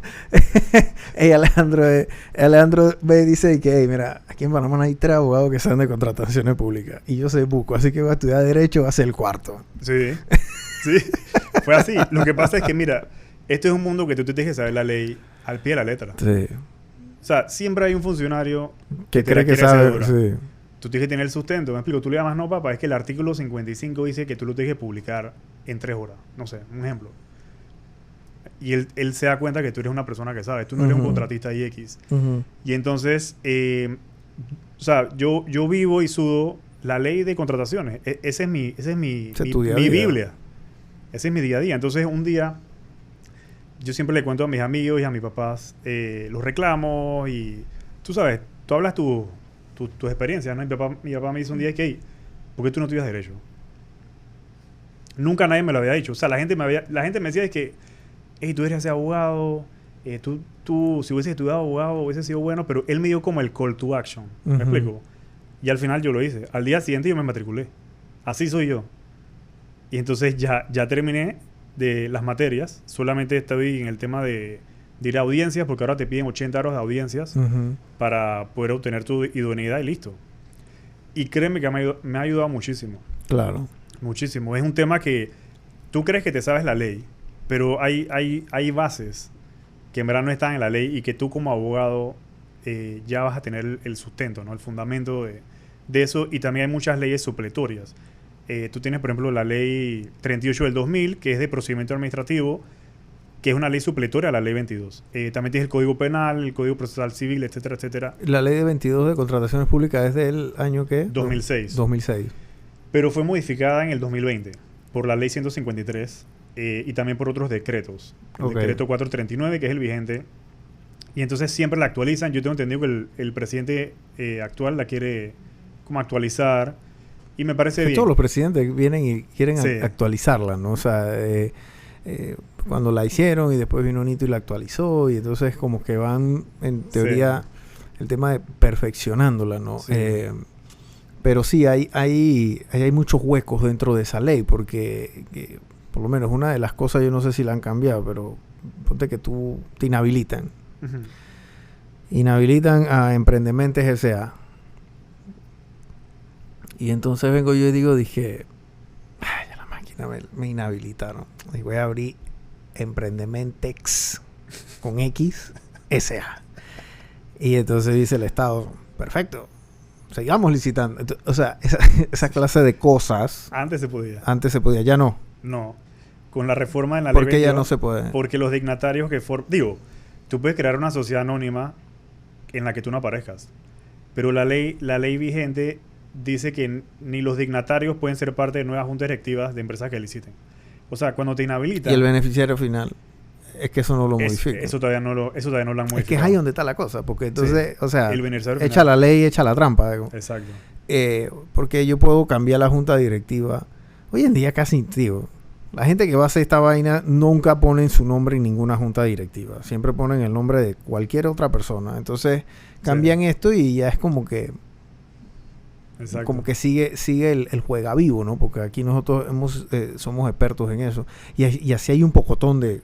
Alejandro ve y dice que, mira, aquí en Panamá hay 3 abogados que saben de contrataciones públicas. Y yo soy buco, así que voy a estudiar Derecho, va a ser el 4º.
Sí. Sí. Fue así. Lo que pasa es que, mira, este es un mundo que tú tienes que saber la ley al pie de la letra.
Sí.
O sea, siempre hay un funcionario
Que
te la
cree que
quiere hacer
sabe.
dura.
Sí.
Tú tienes que tener el sustento. Me explico. Tú le llamas, no, papá, es que el artículo 55 dice que tú lo tienes que publicar en 3 horas. No sé, un ejemplo. Y él se da cuenta que tú eres una persona que sabe. Tú no eres un contratista y X. Y entonces, o sea, yo vivo y sudo la ley de contrataciones. Ese es mi Biblia. Ese es mi día a día. Entonces, un día, yo siempre le cuento a mis amigos y a mis papás los reclamos y, tú sabes, tú hablas tus experiencias, ¿no? Mi papá me dice un día que, hey, ¿por qué tú no estudias Derecho? Nunca nadie me lo había dicho. O sea, la gente me decía es que, hey, tú deberías ser abogado, tú si hubieses estudiado abogado hubiese sido bueno, pero él me dio como el call to action. ¿Me explico? Y al final yo lo hice. Al día siguiente yo me matriculé. Así soy yo. Y entonces ya terminé de las materias. Solamente estoy en el tema de ir a audiencias, porque ahora te piden 80 horas de audiencias para poder obtener tu idoneidad y listo. Y créeme que me ha ayudado muchísimo.
Claro.
Muchísimo. Es un tema que tú crees que te sabes la ley, pero hay bases que en verdad no están en la ley y que tú como abogado ya vas a tener el sustento, ¿no? El fundamento de eso. Y también hay muchas leyes supletorias. Tú tienes, por ejemplo, la ley 38 del 2000, que es de procedimiento administrativo, que es una ley supletoria a la ley 22. También tienes el Código Penal, el Código Procesal Civil, etcétera, etcétera.
La ley de 22 de contrataciones públicas es del año ¿qué?
2006.
2006.
Pero fue modificada en el 2020 por la ley 153 y también por otros decretos. El decreto 439, que es el vigente. Y entonces siempre la actualizan. Yo tengo entendido que el presidente actual la quiere como actualizar. Y me parece bien.
Todos los presidentes vienen y quieren actualizarla, ¿no? O sea, cuando la hicieron y después vino Nito y la actualizó. Y entonces como que van, en teoría, el tema de perfeccionándola, ¿no?
Sí.
Pero sí, hay muchos huecos dentro de esa ley, porque por lo menos una de las cosas, yo no sé si la han cambiado, pero ponte que tú te inhabilitan. Inhabilitan a Emprendementes S.A. Y entonces vengo yo y dije, ya la máquina me inhabilitaron. Y voy a abrir Emprendementex con X S.A. Y entonces dice el Estado, perfecto, sigamos licitando. Entonces, o sea, esa clase de cosas.
Antes se podía.
Antes se podía, ya no.
No. Con la reforma en la ley.
¿Por qué ya no se puede?
Porque los dignatarios que digo, tú puedes crear una sociedad anónima en la que tú no aparezcas. Pero la ley vigente dice que ni los dignatarios pueden ser parte de nuevas juntas directivas de empresas que liciten. O sea, cuando te inhabilitan...
Y el beneficiario final, es que eso no lo modifica.
Eso todavía no lo han modificado.
Es que es ahí donde está la cosa, porque entonces, o sea,
el beneficiario
echa la ley, echa la trampa. Digo.
Exacto.
Porque yo puedo cambiar la junta directiva. Hoy en día casi, digo, la gente que va a hacer esta vaina nunca ponen su nombre en ninguna junta directiva. Siempre ponen el nombre de cualquier otra persona. Entonces, cambian esto y ya es como que...
Exacto.
Como que sigue el juega vivo, ¿no? Porque aquí nosotros somos expertos en eso. Y así hay un pocotón de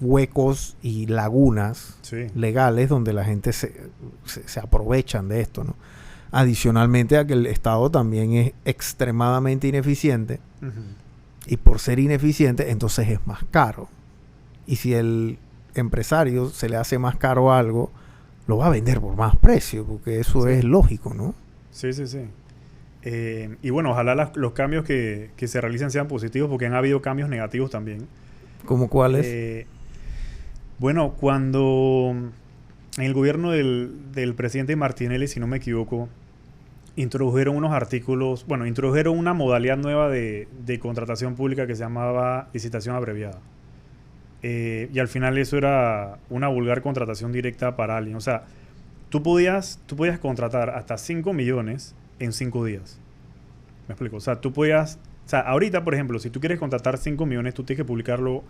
huecos y lagunas legales donde la gente se aprovechan de esto, ¿no? Adicionalmente a que el Estado también es extremadamente ineficiente. Y por ser ineficiente, entonces es más caro. Y si el empresario se le hace más caro algo, lo va a vender por más precio, porque eso es lógico, ¿no?
Sí. Y bueno, ojalá los cambios que se realicen sean positivos, porque han habido cambios negativos también.
¿Cómo cuáles?
Bueno, cuando en el gobierno del presidente Martinelli, si no me equivoco, introdujeron unos artículos, introdujeron una modalidad nueva de contratación pública que se llamaba licitación abreviada. Y al final eso era una vulgar contratación directa para alguien. O sea, tú podías contratar hasta 5 millones en 5 días. ¿Me explico? O sea, ahorita, por ejemplo, si tú quieres contratar 5 millones, tú tienes que publicarlo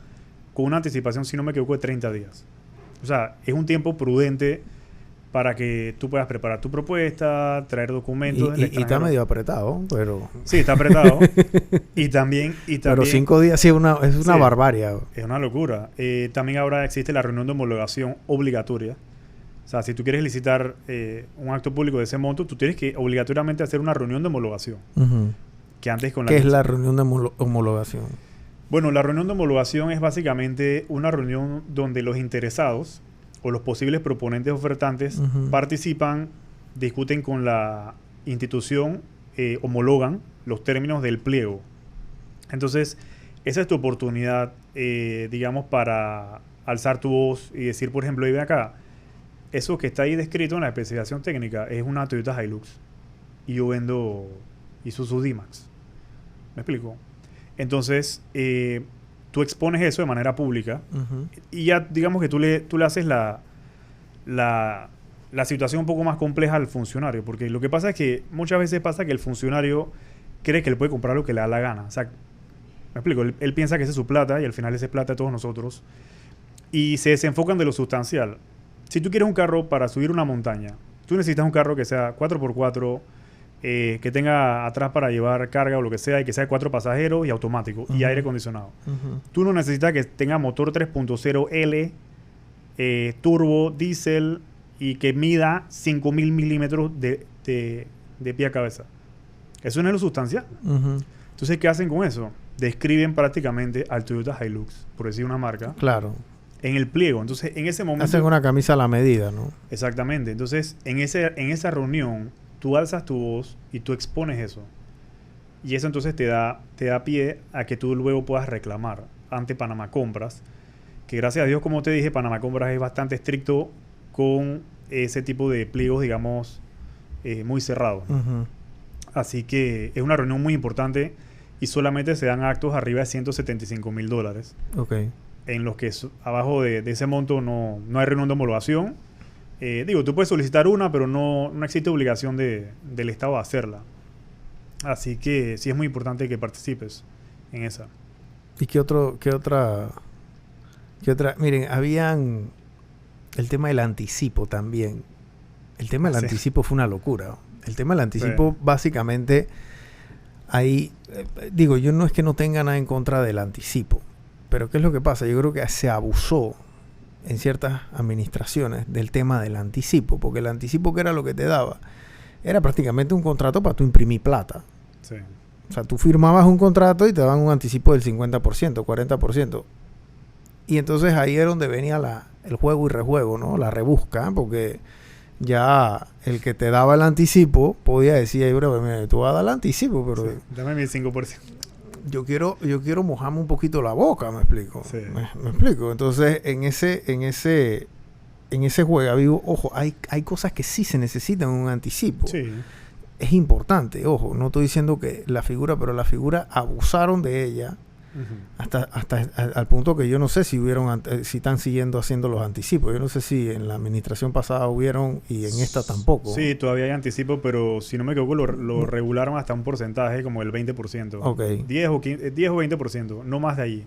con una anticipación, si no me equivoco, de 30 días. O sea, es un tiempo prudente para que tú puedas preparar tu propuesta, traer documentos.
Y está medio apretado, pero...
Sí, está apretado. y también...
Pero 5 días sí es una barbarie.
Es una locura. También ahora existe la reunión de homologación obligatoria. O sea, si tú quieres licitar un acto público de ese monto, tú tienes que obligatoriamente hacer una reunión de homologación. Que antes con
¿Qué es la reunión de homologación?
Bueno, la reunión de homologación es básicamente una reunión donde los interesados o los posibles proponentes ofertantes participan, discuten con la institución, homologan los términos del pliego. Entonces, esa es tu oportunidad, digamos, para alzar tu voz y decir, por ejemplo, y ven acá, eso que está ahí descrito en la especificación técnica es una Toyota Hilux y yo vendo Isuzu D-Max. ¿Me explico? Entonces, tú expones eso de manera pública y ya, digamos que tú le haces la situación un poco más compleja al funcionario, porque lo que pasa es que muchas veces pasa que el funcionario cree que le puede comprar lo que le da la gana. O sea, me explico, él piensa que esa es su plata y al final esa es plata de todos nosotros y se desenfocan de lo sustancial. Si tú quieres un carro para subir una montaña, tú necesitas un carro que sea 4x4, que tenga atrás para llevar carga o lo que sea y que sea de 4 pasajeros y automático y aire acondicionado. Tú no necesitas que tenga motor 3.0L, turbo, diésel y que mida 5.000 milímetros de pie a cabeza. Eso no es lo sustancial. Entonces, ¿qué hacen con eso? Describen prácticamente al Toyota Hilux, por decir una marca.
Claro.
En el pliego. Entonces, en ese momento...
Hacen una camisa a la medida, ¿no?
Exactamente. Entonces, en esa reunión, tú alzas tu voz y tú expones eso. Y eso entonces te da pie a que tú luego puedas reclamar ante Panamá Compras, que gracias a Dios, como te dije, Panamá Compras es bastante estricto con ese tipo de pliegos, digamos, muy cerrados. Así que es una reunión muy importante y solamente se dan actos arriba de $175,000.
Ok.
En los que abajo de ese monto no hay reunión de homologación. Digo, tú puedes solicitar una, pero no existe obligación del Estado a hacerla. Así que sí es muy importante que participes en esa.
¿Y qué otra? Miren, habían el tema del anticipo también. El tema del anticipo fue una locura. El tema del anticipo, básicamente, ahí, digo, yo no es que no tenga nada en contra del anticipo. Pero ¿qué es lo que pasa? Yo creo que se abusó en ciertas administraciones del tema del anticipo, porque el anticipo, que era lo que te daba, era prácticamente un contrato para tú imprimir plata.
Sí.
O sea, tú firmabas un contrato y te daban un anticipo del 50%, 40%. Y entonces ahí era donde venía el juego y rejuego, ¿no? La rebusca, porque ya el que te daba el anticipo podía decir, tú vas a dar el anticipo, pero...
Sí, dame mi 5%.
Yo quiero mojarme un poquito la boca, ¿me explico?
Sí.
¿Me explico? Entonces, en ese juego vivo, ojo, hay cosas que sí se necesitan un anticipo.
Sí.
Es importante, ojo, no estoy diciendo que la figura abusaron de ella hasta al punto que yo no sé si están siguiendo haciendo los anticipos. Yo no sé si en la administración pasada hubieron y en esta tampoco.
Sí, todavía hay anticipo, pero si no me equivoco lo regularon hasta un porcentaje como el 20%.
Ok.
10 o 20%, no más de ahí.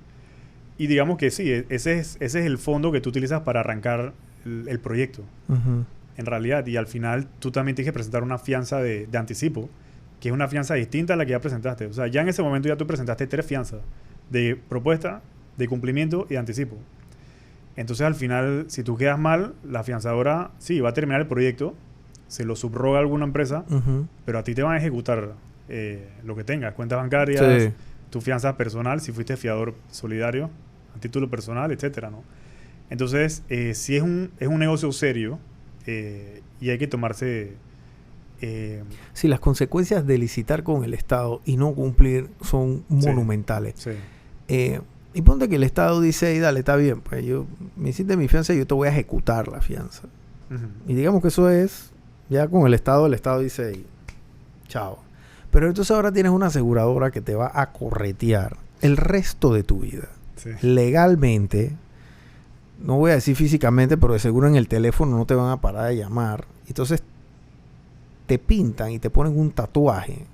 Y digamos que sí, ese es el fondo que tú utilizas para arrancar el proyecto. En realidad, y al final tú también tienes que presentar una fianza de anticipo, que es una fianza distinta a la que ya presentaste. O sea, ya en ese momento ya tú presentaste 3 fianzas: de propuesta, de cumplimiento y de anticipo. Entonces, al final, si tú quedas mal, la fianzadora sí va a terminar el proyecto, se lo subroga a alguna empresa, pero a ti te van a ejecutar lo que tengas, cuentas bancarias, tu fianza personal, si fuiste fiador solidario, a título personal, etcétera, ¿no? Entonces, sí es un negocio serio, y hay que tomarse...
Sí, las consecuencias de licitar con el Estado y no cumplir son monumentales.
Sí.
Y ponte que el Estado dice, dale, está bien, pues me hiciste mi fianza y yo te voy a ejecutar la fianza. Y digamos que eso es, ya con el Estado dice, chao. Pero entonces ahora tienes una aseguradora que te va a corretear el resto de tu vida.
Sí.
Legalmente, no voy a decir físicamente, pero de seguro en el teléfono no te van a parar de llamar. Entonces te pintan y te ponen un tatuaje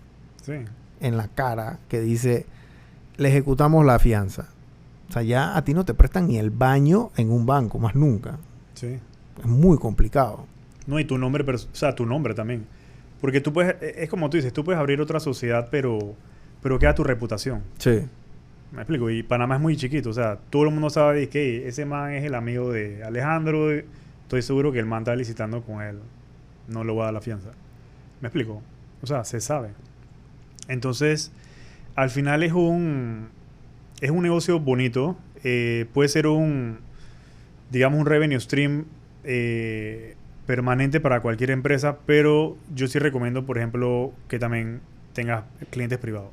en la cara que dice, le ejecutamos la fianza. O sea, ya a ti no te prestan ni el baño en un banco, más nunca.
Sí.
Es muy complicado.
No, y tu nombre, tu nombre también. Porque tú puedes, es como tú dices, tú puedes abrir otra sociedad, pero queda tu reputación.
Sí.
Me explico. Y Panamá es muy chiquito. O sea, todo el mundo sabe que ese man es el amigo de Alejandro. Estoy seguro que el man está licitando con él. No le va a dar la fianza. ¿Me explico? O sea, se sabe. Entonces, al final es un es un negocio bonito. Puede ser digamos, un revenue stream permanente para cualquier empresa, pero yo sí recomiendo, por ejemplo, que también tengas clientes privados.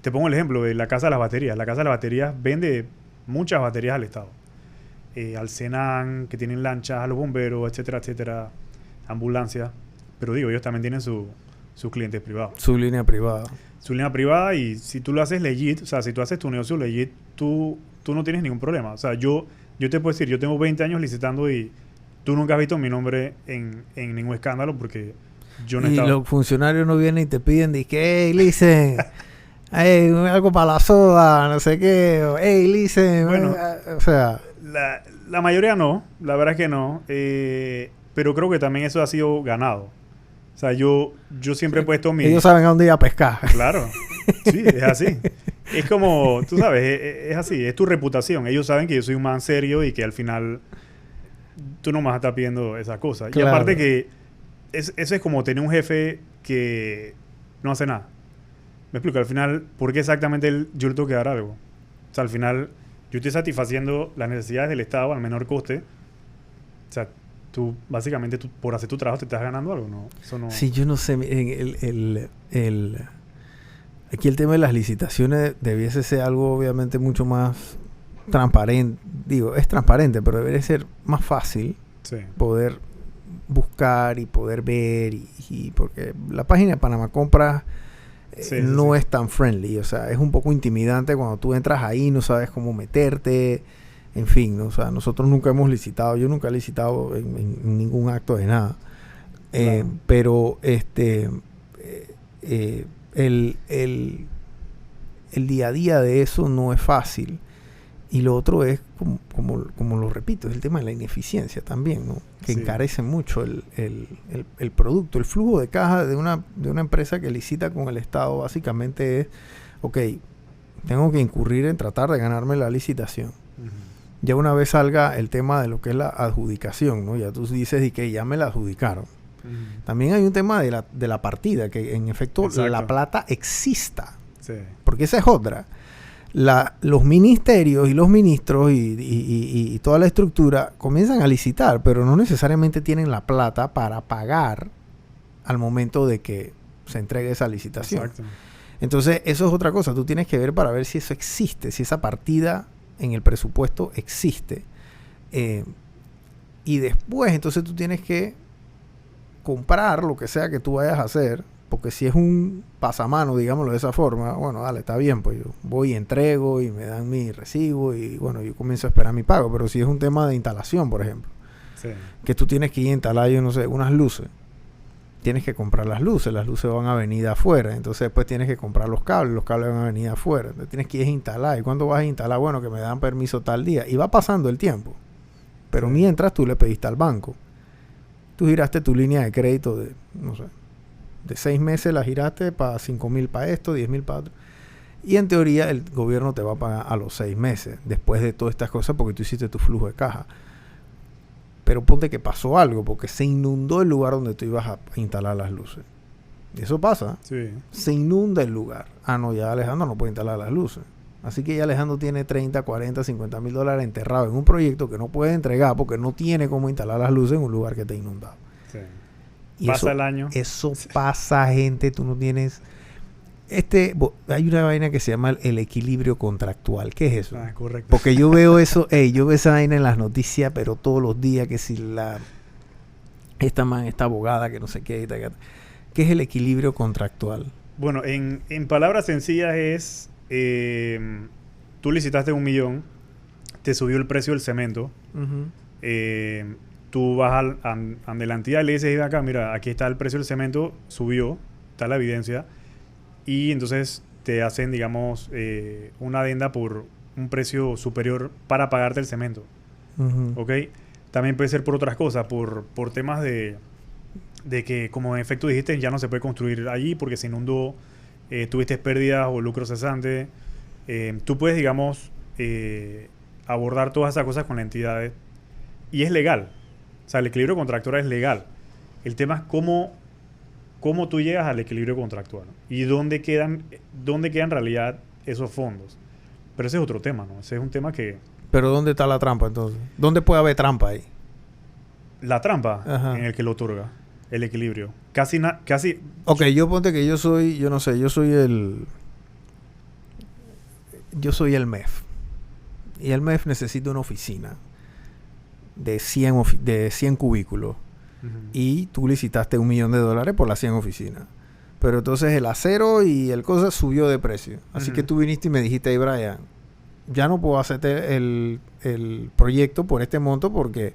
Te pongo el ejemplo de la Casa de las Baterías. La Casa de las Baterías vende muchas baterías al Estado. Al Senan, que tienen lanchas, a los bomberos, etcétera, etcétera, ambulancias. Pero digo, ellos también tienen sus clientes privados.
Su línea privada.
Su línea privada, y si tú lo haces legit, o sea, si tú haces tu negocio legit, tú no tienes ningún problema. O sea, yo te puedo decir, yo tengo 20 años licitando y tú nunca has visto mi nombre en ningún escándalo porque yo no he estado...
Y los funcionarios no vienen y te piden, hey, Licen, hey, algo para la soda, no sé qué, o, hey, Licen,
bueno,
o sea...
La mayoría no, la verdad es que no, pero creo que también eso ha sido ganado. O sea, yo siempre he puesto mi...
Ellos saben a dónde ir a pescar.
Claro, sí, es así. Es como, tú sabes, es así, es tu reputación. Ellos saben que yo soy un man serio y que al final tú no me vas a estar pidiendo esa cosa. Claro. Y aparte que eso es como tener un jefe que no hace nada. Me explico, al final, ¿por qué exactamente yo le tengo que dar algo? O sea, al final, yo estoy satisfaciendo las necesidades del Estado al menor coste. O sea, tú, básicamente, por hacer tu trabajo te estás ganando algo, ¿no? Eso no...
Sí, yo no sé. Aquí el tema de las licitaciones debiese ser algo, obviamente, mucho más transparente. Digo, es transparente, pero debería ser más fácil poder buscar y poder ver. Y porque la página de Panamá Compras no es tan friendly. O sea, es un poco intimidante cuando tú entras ahí, no sabes cómo meterte. En fin, ¿no? O sea, nosotros nunca hemos licitado. Yo nunca he licitado en ningún acto de nada. Claro. Pero el día a día de eso no es fácil. Y lo otro es, como lo repito, es el tema de la ineficiencia también, ¿no? Que encarece mucho el producto. El flujo de caja de una empresa que licita con el Estado básicamente es, ok, tengo que incurrir en tratar de ganarme la licitación. Ya una vez salga el tema de lo que es la adjudicación, ¿no? Ya tú dices y que ya me la adjudicaron. También hay un tema de la partida, que en efecto la plata exista. Sí. Porque esa es otra. Los ministerios y los ministros y toda la estructura comienzan a licitar, pero no necesariamente tienen la plata para pagar al momento de que se entregue esa licitación. Exacto. Entonces, eso es otra cosa. Tú tienes que ver para ver si eso existe, si esa partida en el presupuesto existe. Y después, entonces tú tienes que comprar lo que sea que tú vayas a hacer, porque si es un pasamano, digámoslo de esa forma, bueno, dale, está bien, pues yo voy y entrego y me dan mi recibo y bueno, yo comienzo a esperar mi pago. Pero si es un tema de instalación, por ejemplo, que tú tienes que ir a instalar, yo no sé, unas luces, tienes que comprar las luces van a venir de afuera, entonces después tienes que comprar los cables van a venir de afuera, entonces tienes que ir a instalar. ¿Y cuándo vas a instalar? Bueno, que me dan permiso tal día, y va pasando el tiempo, pero mientras tú le pediste al banco, tú giraste tu línea de crédito de, no sé, de 6 meses la giraste para 5,000 para esto, 10,000 para otro. Y en teoría el gobierno te va a pagar a los 6 meses, después de todas estas cosas, porque tú hiciste tu flujo de caja. Pero ponte que pasó algo, porque se inundó el lugar donde tú ibas a instalar las luces. Y eso pasa. Sí. Se inunda el lugar. Ah, no, ya Alejandro no puede instalar las luces. Así que ya Alejandro tiene 30, 40, 50 mil dólares enterrados en un proyecto que no puede entregar porque no tiene cómo instalar las luces en un lugar que está inundado. Sí. Y
pasa el año.
Eso pasa, gente. Tú no tienes... hay una vaina que se llama el equilibrio contractual. ¿Qué es eso? Ah, correcto. Porque yo veo eso, yo veo esa vaina en las noticias, pero todos los días, que si esta abogada que no sé qué. ¿Qué es el equilibrio contractual?
Bueno, en palabras sencillas es... tú licitaste 1 millón, te subió el precio del cemento. Tú vas ante la entidad y le dices, acá, mira, aquí está el precio del cemento, subió, está la evidencia, y entonces te hacen, digamos, una adenda por un precio superior para pagarte el cemento. ¿Ok? También puede ser por otras cosas, por temas de que, como en efecto dijiste, ya no se puede construir allí porque se inundó, tuviste pérdidas o lucro cesante. Tú puedes, digamos, abordar todas esas cosas con la entidad y es legal. O sea, el equilibrio contractual es legal. El tema es cómo tú llegas al equilibrio contractual, ¿no? Y dónde quedan en realidad esos fondos. Pero ese es otro tema, ¿no? Ese es un tema que...
Pero ¿dónde está la trampa entonces? ¿Dónde puede haber trampa ahí?
La trampa
Ajá.
en el que lo otorga, el equilibrio. Casi...
Ok, yo ponte que yo soy el MEF. Y el MEF necesita una oficina de 100 cubículos.
Ujú.
Y tú licitaste $1 millón por las 100 oficinas. Pero entonces el acero y el cosa subió de precio. Así que tú viniste y me dijiste, hey, Brian, ya no puedo hacerte el proyecto por este monto porque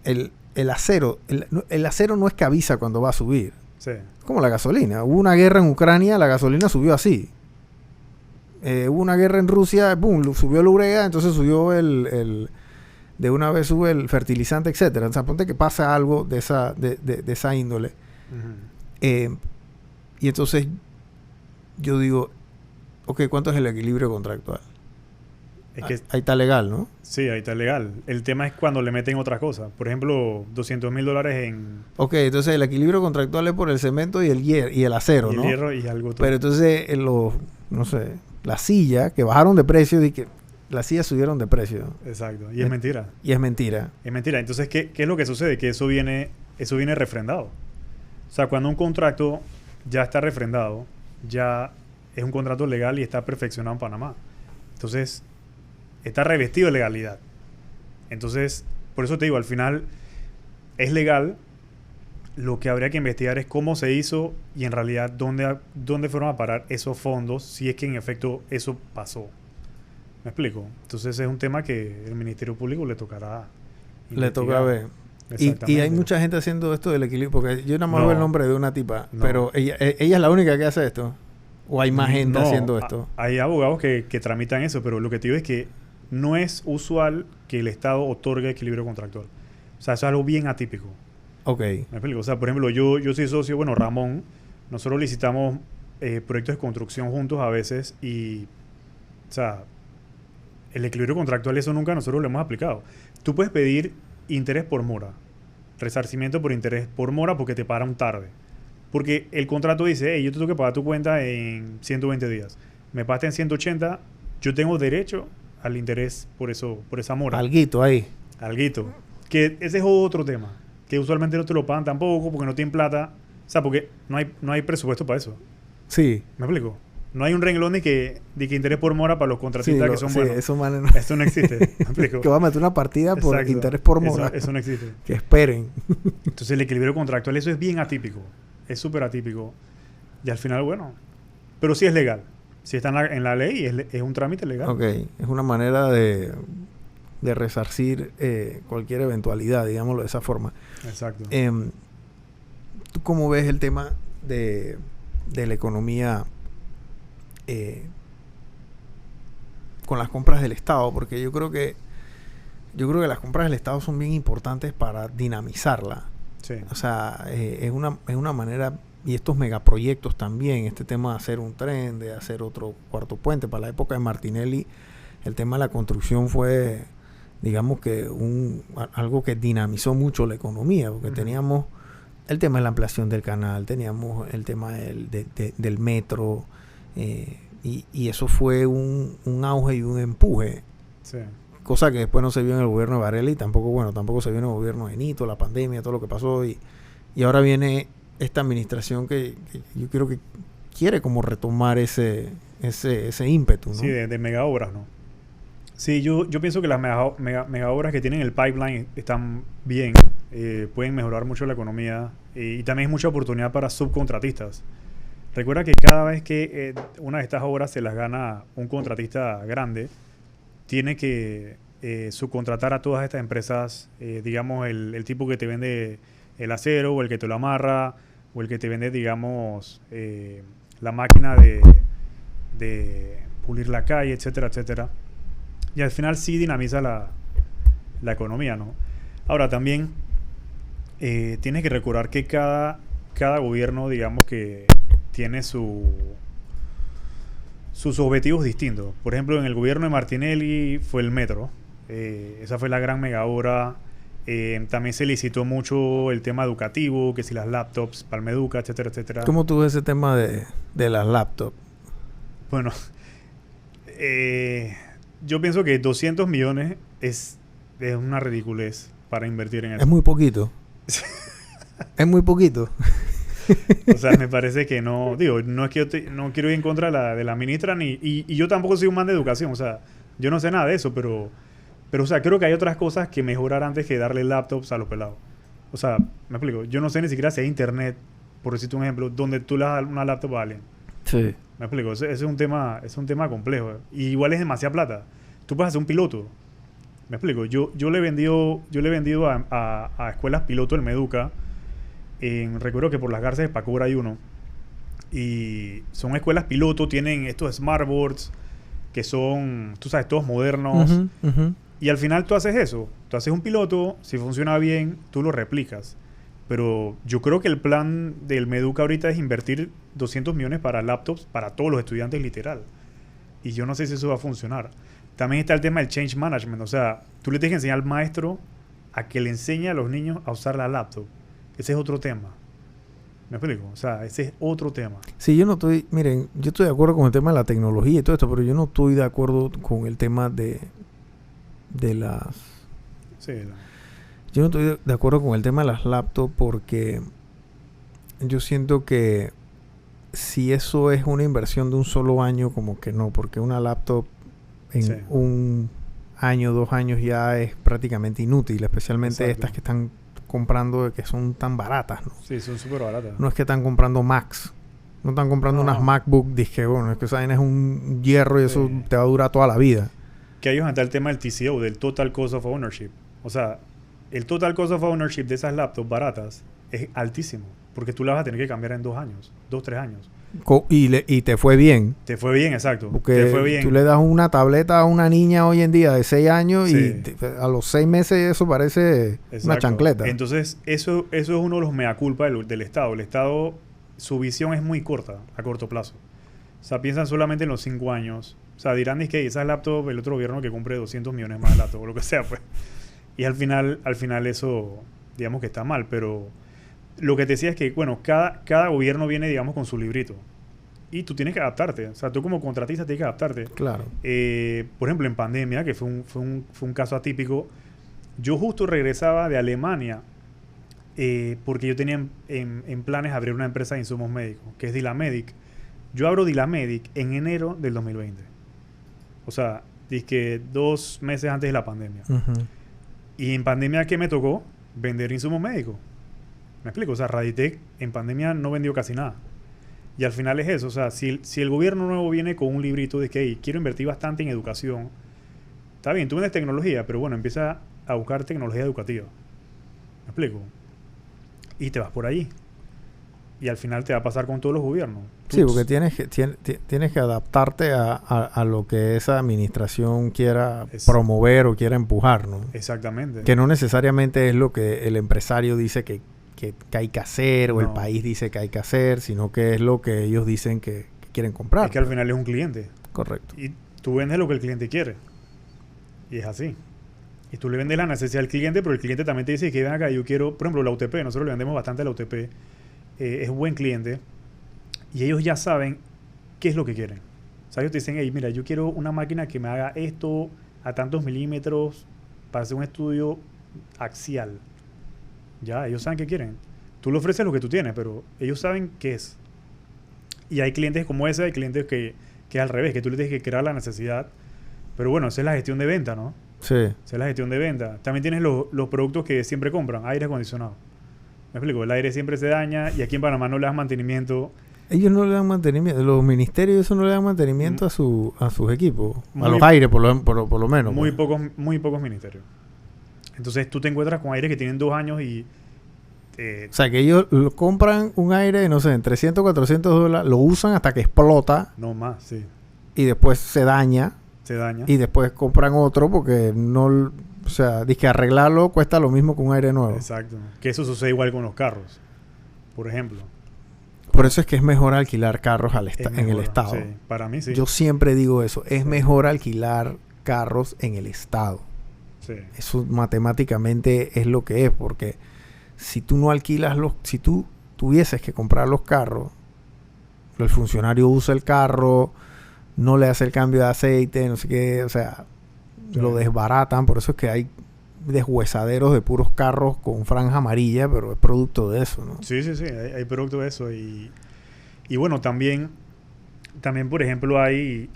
el acero no es que avisa cuando va a subir.
Sí.
Como la gasolina. Hubo una guerra en Ucrania, la gasolina subió así. Hubo una guerra en Rusia, boom, subió la urea, entonces subió de una vez sube el fertilizante, etcétera. O sea, ponte que pasa algo de esa índole.
Ujú.
Y entonces yo digo, ok, ¿cuánto es el equilibrio contractual?
Es que
Ahí está legal, ¿no?
sí, ahí está legal. El tema es cuando le meten otras cosas. Por ejemplo, $200,000 en
Ok, entonces el equilibrio contractual es por el cemento y el acero,
y el
¿no?
hierro y algo.
Pero entonces no sé, las sillas que bajaron de precio y que las sillas subieron de precio.
Exacto. Y es mentira.
Y es mentira.
Es mentira. Entonces, ¿qué es lo que sucede? Que eso viene refrendado. O sea, cuando un contrato ya está refrendado, ya es un contrato legal y está perfeccionado en Panamá. Entonces, está revestido de legalidad. Entonces, por eso te digo, al final es legal. Lo que habría que investigar es cómo se hizo y en realidad dónde fueron a parar esos fondos, si es que en efecto eso pasó. ¿Me explico? Entonces es un tema que el Ministerio Público le tocará
Le toca
investigar.
ver. Y hay
Exactamente.
mucha gente haciendo esto del equilibrio, porque yo nada más
No.
veo el nombre de una tipa,
No.
pero ella es la única que hace esto. ¿O hay más gente
No,
haciendo esto?
Hay abogados que tramitan eso, pero lo que te digo es que no es usual que el Estado otorgue equilibrio contractual. O sea, eso es algo bien atípico.
Ok.
¿Me explico? O sea, por ejemplo, yo soy socio, bueno, Ramón, nosotros licitamos proyectos de construcción juntos a veces y, o sea, el equilibrio contractual, eso nunca nosotros lo hemos aplicado. Tú puedes pedir interés por mora, resarcimiento por interés por mora porque te pagaron tarde. Porque el contrato dice, hey, yo te tengo que pagar tu cuenta en 120 días. Me pagaste en 180, yo tengo derecho al interés por esa mora.
Alguito ahí.
Alguito. Que ese es otro tema. Que usualmente no te lo pagan tampoco porque no tienen plata. O sea, porque no hay presupuesto para eso.
Sí.
¿Me explico? No hay un renglón de que interés por mora para los contratistas que son buenos.
Eso, man,
Esto no existe. ¿Me explico?
que va a meter una partida por
Exacto.
interés por mora.
Eso no existe.
Que esperen.
Entonces el equilibrio contractual, eso es bien atípico. Es súper atípico. Y al final, bueno. Pero sí es legal. Si está en la ley, es un trámite legal.
Ok. Es una manera de resarcir cualquier eventualidad, digámoslo de esa forma.
Exacto.
¿Tú cómo ves el tema de la economía con las compras del Estado? Porque yo creo que las compras del Estado son bien importantes para dinamizarla.
Sí.
O sea, es una manera, y estos megaproyectos también, este tema de hacer un tren, de hacer otro cuarto puente. Para la época de Martinelli, el tema de la construcción fue, digamos que algo que dinamizó mucho la economía, porque teníamos el tema de la ampliación del canal, teníamos el tema del metro, y eso fue un auge y un empuje.
Sí.
Cosa que después no se vio en el gobierno de Varela y tampoco se vio en el gobierno de Nito, la pandemia, todo lo que pasó. Y ahora viene esta administración que yo creo que quiere como retomar ese ímpetu, ¿no?
Sí, de mega obras, ¿no? Sí, yo pienso que las mega obras que tienen el pipeline están bien. Pueden mejorar mucho la economía. Y también es mucha oportunidad para subcontratistas. Recuerda que cada vez que una de estas obras se las gana un contratista grande, tiene que subcontratar a todas estas empresas, digamos, el tipo que te vende el acero, o el que te lo amarra, o el que te vende, digamos, la máquina de pulir la calle, etcétera, etcétera. Y al final sí dinamiza la economía, ¿no? Ahora, también tienes que recordar que cada gobierno, digamos, que tiene sus objetivos distintos. Por ejemplo, en el gobierno de Martinelli fue el metro. Esa fue la gran mega obra. También se licitó mucho el tema educativo, que si las laptops, Palmeduca, etcétera, etcétera.
¿Cómo tú ves ese tema de las laptops?
Bueno, Yo pienso que 200 millones es una ridiculez para invertir en eso.
Es muy poquito. Es muy poquito.
O sea, me parece que no... Digo, no es que yo no quiero ir en contra de la ministra, y yo tampoco soy un man de educación. O sea, yo no sé nada de eso, pero o sea, creo que hay otras cosas que mejorar antes que darle laptops a los pelados. O sea, me explico. Yo no sé ni siquiera si hay internet, por decirte un ejemplo, donde tú le das una laptop a alguien.
Sí.
Me explico. Ese es un tema complejo. Y igual es demasiada plata. Tú puedes hacer un piloto. Me explico. Yo le he vendido a escuelas piloto el Meduca. Recuerdo que por las Garces de Pacora hay uno. Y son escuelas piloto. Tienen estos smartboards que son, tú sabes, todos modernos.
Uh-huh, uh-huh.
Y al final tú haces eso. Tú haces un piloto. Si funciona bien, tú lo replicas. Pero yo creo que el plan del Meduca ahorita es invertir 200 millones para laptops para todos los estudiantes, literal. Y yo no sé si eso va a funcionar. También está el tema del change management. O sea, tú le tienes que enseñar al maestro a que le enseñe a los niños a usar la laptop. Ese es otro tema. ¿Me explico? O sea, ese es otro tema.
Sí, yo no estoy... Miren, yo estoy de acuerdo con el tema de la tecnología y todo esto, pero yo no estoy de acuerdo con el tema de las...
Sí,
Yo no estoy de acuerdo con el tema de las laptops porque yo siento que si eso es una inversión de un solo año, como que no, porque una laptop en un año, 2 años ya es prácticamente inútil, especialmente
Exacto.
estas que están comprando que son tan baratas, ¿no?
Sí, son súper baratas.
No es que están comprando Macs, no están comprando unas MacBook, dije, bueno, es que esa vaina es un hierro y eso te va a durar toda la vida.
Que ahí está el tema del TCO, del Total Cost of Ownership. O sea, el Total Cost of Ownership de esas laptops baratas es altísimo. Porque tú las vas a tener que cambiar en 2 años, 2, 3 años.
Y te fue bien.
Te fue bien, exacto.
Porque
te fue bien.
Tú le das una tableta a una niña hoy en día de 6 años y a los 6 meses eso parece una chancleta.
Entonces, eso es uno de los mea culpa del Estado. El Estado, su visión es muy corta, a corto plazo. O sea, piensan solamente en los 5 años. O sea, dirán, es que esa laptop, el otro gobierno que compre 200 millones más de laptop o lo que sea, pues. Y al final eso, digamos que está mal, pero lo que te decía es que, bueno, cada gobierno viene, digamos, con su librito. Y tú tienes que adaptarte. O sea, tú como contratista tienes que adaptarte.
Claro.
Por ejemplo, en pandemia, que fue un caso atípico, yo justo regresaba de Alemania porque yo tenía en planes abrir una empresa de insumos médicos, que es Dilamedic. Yo abro Dilamedic en enero del 2020. O sea, dizque 2 meses antes de la pandemia.
Uh-huh.
Y en pandemia, ¿qué me tocó? Vender insumos médicos. ¿Me explico? O sea, Raditec en pandemia no vendió casi nada. Y al final es eso. O sea, si el gobierno nuevo viene con un librito de que hey, quiero invertir bastante en educación, está bien, tú vendes tecnología, pero bueno, empieza a buscar tecnología educativa. ¿Me explico? Y te vas por allí. Y al final te va a pasar con todos los gobiernos.
Sí, porque tienes que adaptarte a lo que esa administración quiera promover o quiera empujar, ¿no?
Exactamente.
Que no necesariamente es lo que el empresario dice que hay que hacer o el país dice que hay que hacer, sino que es lo que ellos dicen que quieren comprar.
Es que al final es un cliente.
Correcto.
Y tú vendes lo que el cliente quiere. Y es así. Y tú le vendes la necesidad al cliente, pero el cliente también te dice que ven acá, yo quiero, por ejemplo, la UTP. Nosotros le vendemos bastante a la UTP. Es buen cliente. Y ellos ya saben qué es lo que quieren. O sea, ellos te dicen, hey, mira, yo quiero una máquina que me haga esto a tantos milímetros para hacer un estudio axial. Ya, ellos saben qué quieren. Tú le ofreces lo que tú tienes, pero ellos saben qué es. Y hay clientes como ese, hay clientes que es al revés, que tú le tienes que crear la necesidad. Pero bueno, esa es la gestión de venta, ¿no?
Sí.
Esa es la gestión de venta. También tienes los productos que siempre compran, aire acondicionado. Me explico, el aire siempre se daña y aquí en Panamá no le dan mantenimiento.
Ellos no le dan mantenimiento, los ministerios eso no le dan mantenimiento a sus equipos,
muy,
a los aires por lo menos.
Muy pocos ministerios. Entonces tú te encuentras con aires que tienen 2 años y...
o sea, que ellos compran un aire, no sé, en $300, $400, lo usan hasta que explota.
No más, sí.
Y después se daña. Y después compran otro porque no... O sea, dice que arreglarlo cuesta lo mismo que un aire nuevo.
Exacto. Que eso sucede igual con los carros, por ejemplo.
Por eso es que es mejor alquilar carros en el Estado.
Sí, para mí sí.
Yo siempre digo eso. Es mejor alquilar carros en el Estado.
Sí.
Eso matemáticamente es lo que es. Porque si tú no alquilas si tú tuvieses que comprar los carros, el funcionario usa el carro, no le hace el cambio de aceite, no sé qué, o sea, lo desbaratan. Por eso es que hay deshuesaderos de puros carros con franja amarilla, pero es producto de eso, ¿no?
Sí, hay producto de eso. Y bueno, también, por ejemplo, hay,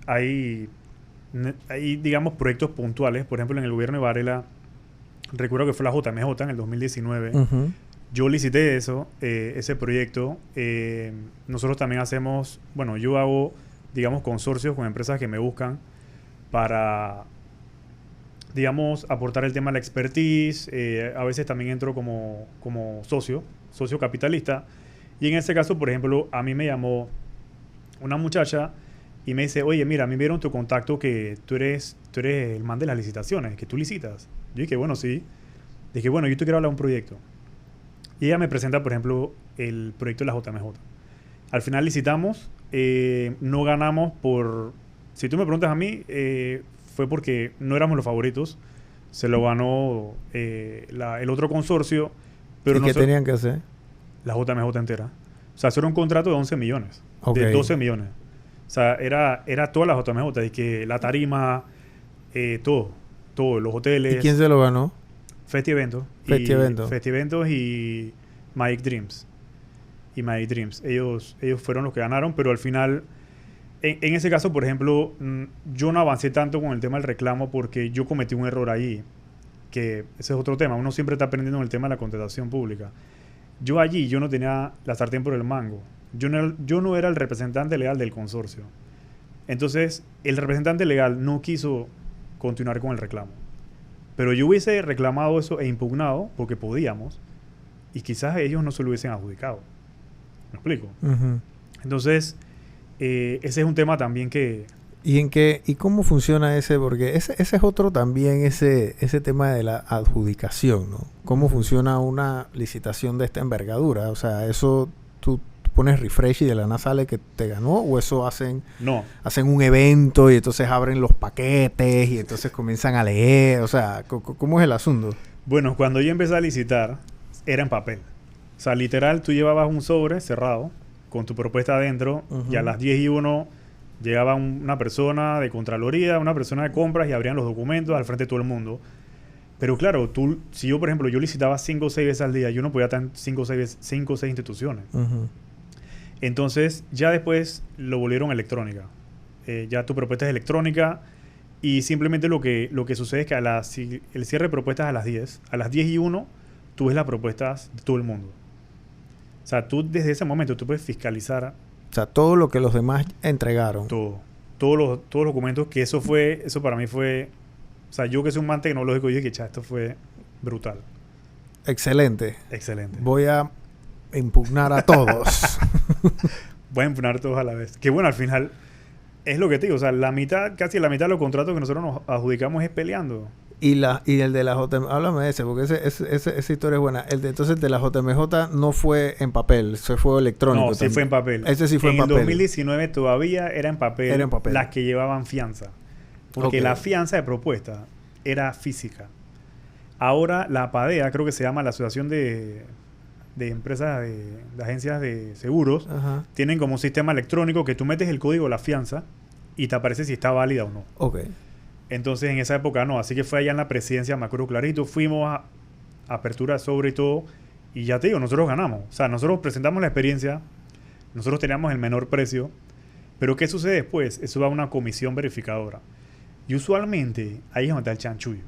digamos, proyectos puntuales. Por ejemplo, en el gobierno de Varela, recuerdo que fue la JMJ en el 2019.
Uh-huh.
Yo licité ese proyecto. Nosotros también hacemos, bueno, yo hago, digamos, consorcios con empresas que me buscan para, digamos, aportar el tema de la expertise. A veces también entro como socio capitalista. Y en ese caso, por ejemplo, a mí me llamó una muchacha y me dice, oye, mira, a mí me dieron tu contacto que tú eres el man de las licitaciones, que tú licitas. Yo dije, bueno, sí. Dije, bueno, yo te quiero hablar de un proyecto. Y ella me presenta, por ejemplo, el proyecto de la JMJ. Al final licitamos, no ganamos por... Si tú me preguntas a mí, fue porque no éramos los favoritos. Se lo ganó el otro consorcio. Pero
¿y qué tenían que hacer?
La JMJ entera. O sea, eso era un contrato de 11 millones.
Okay.
De 12 millones. O sea, era toda la JMJ. Y que la tarima, todo, los hoteles.
¿Y quién se lo ganó?
Festi-Eventos. Festi-Eventos y Magic Dreams. Ellos fueron los que ganaron, pero al final, en ese caso, por ejemplo, yo no avancé tanto con el tema del reclamo porque yo cometí un error ahí, que ese es otro tema. Uno siempre está aprendiendo en el tema de la contratación pública. Yo no tenía la sartén por el mango. Yo no era el representante legal del consorcio. Entonces, el representante legal no quiso continuar con el reclamo. Pero yo hubiese reclamado eso e impugnado, porque podíamos, y quizás ellos no se lo hubiesen adjudicado. ¿Me explico?
Uh-huh.
Entonces, ese es un tema también que...
¿Y cómo funciona ese? Porque ese es otro también, ese tema de la adjudicación, ¿no? ¿Cómo funciona una licitación de esta envergadura? O sea, ¿eso tú pones refresh y de la nada sale que te ganó? ¿O eso hacen un evento y entonces abren los paquetes y entonces comienzan a leer? O sea, ¿cómo es el asunto?
Bueno, cuando yo empecé a licitar, era en papel. O sea, literal, tú llevabas un sobre cerrado con tu propuesta adentro. Uh-huh. Y a las 10:01 llegaba una persona de Contraloría, una persona de compras y abrían los documentos al frente de todo el mundo. Pero claro, si yo, por ejemplo, yo licitaba 5 o 6 veces al día, yo no podía estar en 5 o 6 instituciones. Uh-huh. Entonces, ya después lo volvieron electrónica. Ya tu propuesta es electrónica y simplemente lo que sucede es que el cierre de propuestas a las 10. A las 10:01, tú ves las propuestas de todo el mundo. O sea, tú desde ese momento tú puedes fiscalizar.
O sea, todo lo que los demás entregaron.
Todos los documentos, que eso para mí fue... O sea, yo que soy un man tecnológico, yo dije que esto fue brutal.
Excelente.
Excelente.
Voy a impugnar a todos.
Voy a impugnar a todos a la vez. Que bueno, al final, es lo que te digo. O sea, casi la mitad de los contratos que nosotros nos adjudicamos es peleando.
Y el de la JMJ, háblame de ese, porque esa historia es buena. Entonces, de la JMJ no fue en papel, se fue electrónico.
No, sí fue en papel.
Ese sí fue en papel.
En el 2019 todavía era en papel. Las que llevaban fianza. Porque la fianza de propuesta era física. Ahora la APADEA, creo que se llama la Asociación de Empresas de Agencias de Seguros, uh-huh, tienen como un sistema electrónico que tú metes el código de la fianza y te aparece si está válida o no.
Okay.
Entonces, en esa época no. Así que fue allá en la presidencia, me acuerdo clarito. Fuimos a apertura de sobre y todo. Y ya te digo, nosotros ganamos. O sea, nosotros presentamos la experiencia. Nosotros teníamos el menor precio. Pero ¿qué sucede después? Eso va a una comisión verificadora. Y usualmente, ahí es donde está el chanchullo.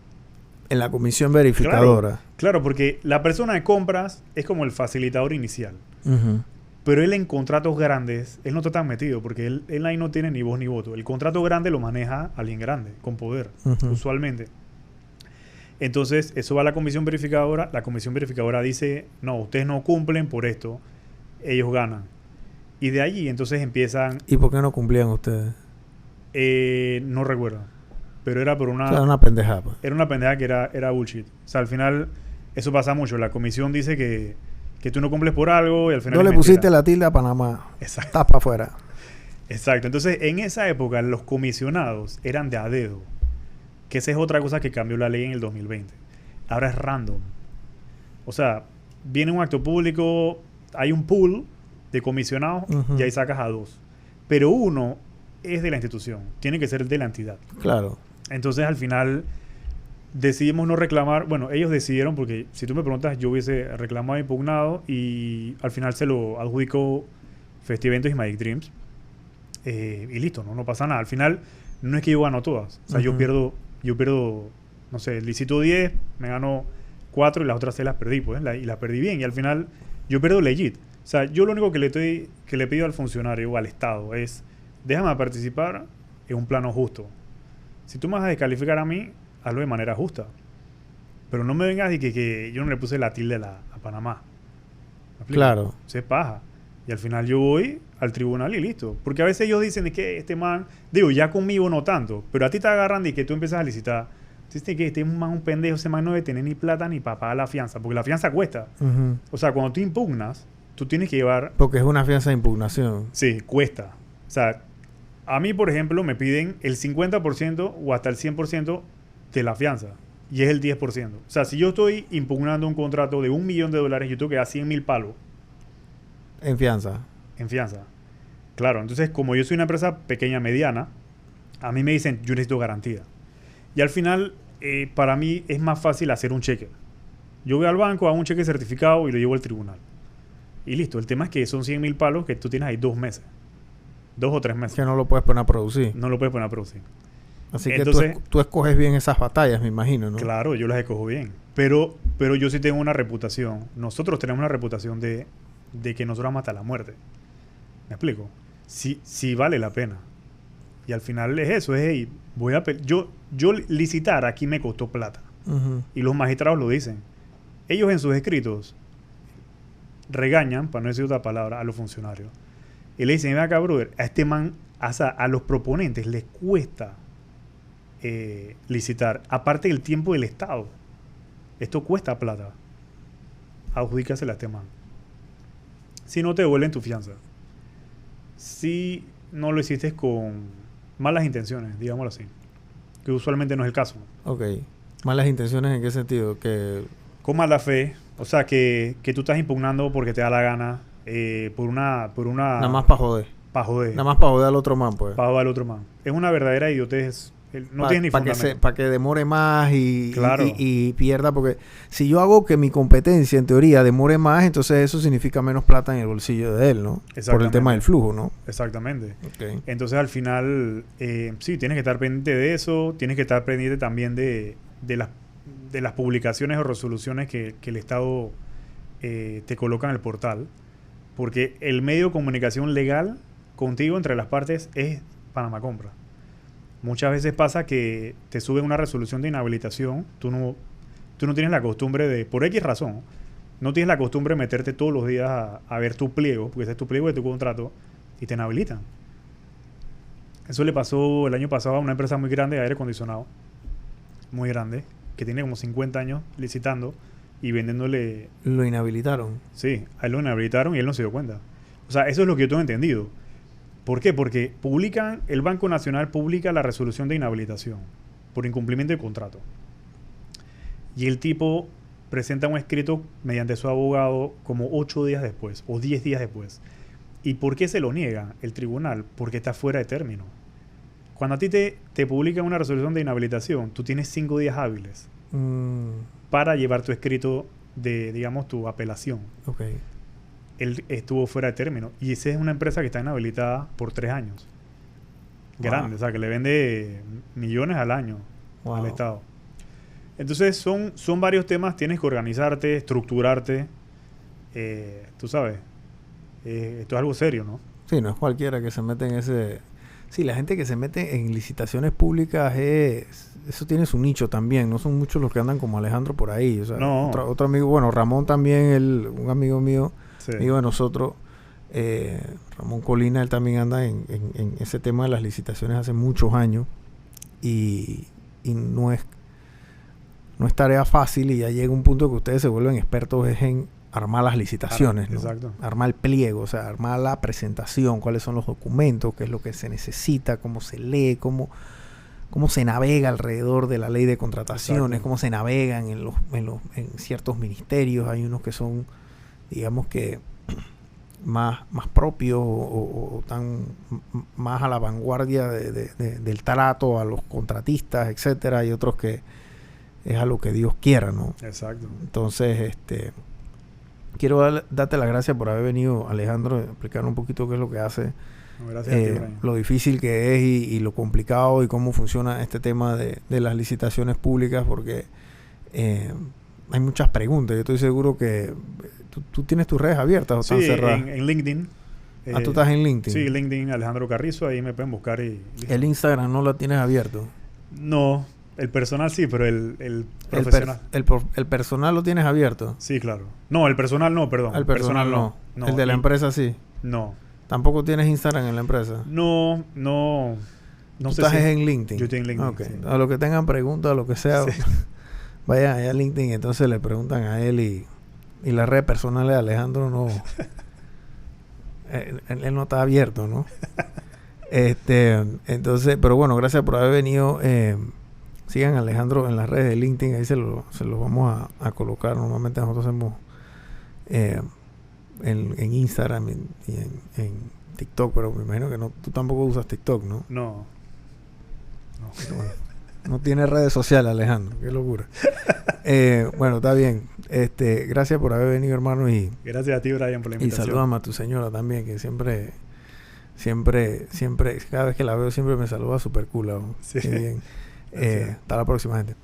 En la comisión verificadora.
Claro, porque la persona de compras es como el facilitador inicial.
Uh-huh.
Pero él en contratos grandes, él no está tan metido porque él ahí no tiene ni voz ni voto. El contrato grande lo maneja alguien grande, con poder, uh-huh, usualmente. Entonces, eso va a la comisión verificadora. La comisión verificadora dice, no, ustedes no cumplen por esto. Ellos ganan. Y de allí, entonces empiezan...
¿Y por qué no cumplían ustedes?
No recuerdo. Pero era por una...
O sea, era una pendejada. Pues.
Era una pendejada que era bullshit. O sea, al final, eso pasa mucho. La comisión dice que tú no cumples por algo y al final...
No le pusiste la tilde a Panamá.
Exacto.
Estás para afuera.
Exacto. Entonces, en esa época, los comisionados eran de a dedo. Que esa es otra cosa que cambió la ley en el 2020. Ahora es random. O sea, viene un acto público, hay un pool de comisionados, uh-huh, y ahí sacas a 2. Pero uno es de la institución, tiene que ser de la entidad.
Claro.
Entonces, al final, decidimos no reclamar. Bueno, ellos decidieron, porque si tú me preguntas, yo hubiese reclamado e impugnado, y al final se lo adjudicó Festiventos y Magic Dreams. Y listo, no pasa nada. Al final, no es que yo gano todas. O sea, yo pierdo, no sé, licito 10, me gano 4 y las otras 6 las perdí, pues, y las perdí bien. Y al final, yo pierdo legit. O sea, yo lo único que le pido al funcionario o al Estado es, déjame participar en un plano justo. Si tú me vas a descalificar a mí, hazlo de manera justa. Pero no me vengas y que yo no le puse la tilde a Panamá.
Claro.
Se paja. Y al final yo voy al tribunal y listo. Porque a veces ellos dicen de que este man, digo, ya conmigo no tanto, pero a ti te agarran de que tú empiezas a licitar. Dices que este man un pendejo, ese man no debe tener ni plata ni para pagar la fianza, porque la fianza cuesta. O sea, cuando tú impugnas, tú tienes que llevar...
Porque es una fianza de impugnación.
Sí, cuesta. O sea, a mí, por ejemplo, me piden el 50% o hasta el 100% de la fianza. Y es el 10%. O sea, si yo estoy impugnando un contrato de $1 millón, yo tengo que dar 100,000 palos.
En fianza.
En fianza. Claro, entonces, como yo soy una empresa pequeña, mediana, a mí me dicen, yo necesito garantía. Y al final, para mí es más fácil hacer un cheque. Yo voy al banco, hago un cheque certificado y lo llevo al tribunal. Y listo. El tema es que son 100,000 palos que tú tienes ahí 2 meses. 2 o 3 meses.
Que no lo puedes poner a producir.
No lo puedes poner a producir.
Así entonces, que tú escoges bien esas batallas, me imagino, ¿no?
Claro, yo las escojo bien. Pero yo sí tengo una reputación. Nosotros tenemos una reputación de que nosotros vamos hasta la muerte. ¿Me explico? Sí vale la pena. Y al final es eso. Es, hey, yo licitar aquí me costó plata. Y los magistrados lo dicen. Ellos en sus escritos regañan, para no decir otra palabra, a los funcionarios. Y le dicen, ven acá, brother, a este man, a los proponentes les cuesta licitar. Aparte del tiempo del Estado. Esto cuesta plata. Adjudícasela a este man. Si no te devuelven tu fianza. Si no lo hiciste con malas intenciones, digámoslo así. Que usualmente no es el caso.
Ok. ¿Malas intenciones en qué sentido? Que...
Con mala fe. O sea, que tú estás impugnando porque te da la gana. Por una...
Nada más para joder.
Para joder.
Nada más para joder al otro man, pues.
Para joder al otro man. Es una verdadera idiotez. No tiene ni fundamento.
Para que demore más
claro.
y pierda. Porque si yo hago que mi competencia, en teoría, demore más, entonces eso significa menos plata en el bolsillo de él, ¿no? Por el tema del flujo, ¿no?
Exactamente.
Okay.
Entonces, al final, sí, tienes que estar pendiente de eso. Tienes que estar pendiente también de las publicaciones o resoluciones que el Estado te coloca en el portal. Porque el medio de comunicación legal contigo entre las partes es Panamá Compra. Muchas veces pasa que te suben una resolución de inhabilitación. Tú no tienes la costumbre de, por X razón, no tienes la costumbre de meterte todos los días a ver tu pliego, porque ese es tu pliego de tu contrato, y te inhabilitan. Eso le pasó el año pasado a una empresa muy grande de aire acondicionado, muy grande, que tiene como 50 años licitando y vendiéndole...
¿Lo inhabilitaron?
Sí, a él lo inhabilitaron y él no se dio cuenta. O sea, eso es lo que yo tengo entendido. ¿Por qué? Porque el Banco Nacional publica la resolución de inhabilitación por incumplimiento de contrato. Y el tipo presenta un escrito mediante su abogado como 8 días después o 10 días después. ¿Y por qué se lo niega el tribunal? Porque está fuera de término. Cuando a ti te publican una resolución de inhabilitación, tú tienes 5 días hábiles para llevar tu escrito de, digamos, tu apelación.
Okay.
Él estuvo fuera de término. Y esa es una empresa que está inhabilitada por 3 años. Grande. O sea, que le vende millones al año al Estado. Entonces, son varios temas. Tienes que organizarte, estructurarte. Tú sabes. Esto es algo serio, ¿no?
Sí, no es cualquiera que se mete en ese... Sí, la gente que se mete en licitaciones públicas eso tiene su nicho también. No son muchos los que andan como Alejandro por ahí. O sea,
no.
Otro amigo, bueno, Ramón también, un amigo mío,
sí,
amigo de nosotros, Ramón Colina, él también anda en ese tema de las licitaciones hace muchos años. Y no es tarea fácil, y ya llega un punto que ustedes se vuelven expertos en armar las licitaciones, ¿no?
Exacto.
Armar el pliego, o sea, armar la presentación, cuáles son los documentos, qué es lo que se necesita, cómo se lee, cómo se navega alrededor de la ley de contrataciones,
exacto,
cómo se navegan en ciertos ministerios. Hay unos que son, digamos que más propios o tan más a la vanguardia del trato a los contratistas, etcétera. Hay otros que es a lo que Dios quiera, ¿no?
Exacto.
Entonces, quiero darte las gracias por haber venido, Alejandro, a explicar un poquito qué es lo que hace,
Gracias a ti, Brian.
lo difícil que es y lo complicado y cómo funciona este tema de las licitaciones públicas, porque hay muchas preguntas. Yo estoy seguro que tú tienes tus redes abiertas o están cerradas.
En LinkedIn.
Tú estás en LinkedIn.
Sí, LinkedIn Alejandro Carrizo, ahí me pueden buscar y listo.
El Instagram no lo tienes abierto.
No, el personal sí, pero el profesional.
El personal lo tienes abierto.
Sí, claro. No, el personal no, perdón.
El personal no. El de la empresa sí.
No.
¿Tampoco tienes Instagram en la empresa?
No
¿Tú
sé
estás
si...
en LinkedIn?
Yo estoy en LinkedIn,
Okay.
sí.
A los que tengan preguntas, a lo que sea,
Sí.
vayan allá a LinkedIn y entonces le preguntan a él y la red personal de Alejandro no... él no está abierto, ¿no? Entonces, pero bueno, gracias por haber venido. Sigan a Alejandro en las redes de LinkedIn, ahí se los vamos a colocar. Normalmente nosotros hacemos en Instagram y en TikTok, pero me imagino que tú tampoco usas TikTok, ¿no?
No.
No tienes redes sociales, Alejandro, qué locura. Bueno, está bien. Gracias por haber venido, hermano, y
gracias a ti, Brian, por la invitación.
Y saludame a tu señora también, que siempre, cada vez que la veo, siempre me saluda súper cool.
Sí.
Qué bien. Hasta la próxima, gente.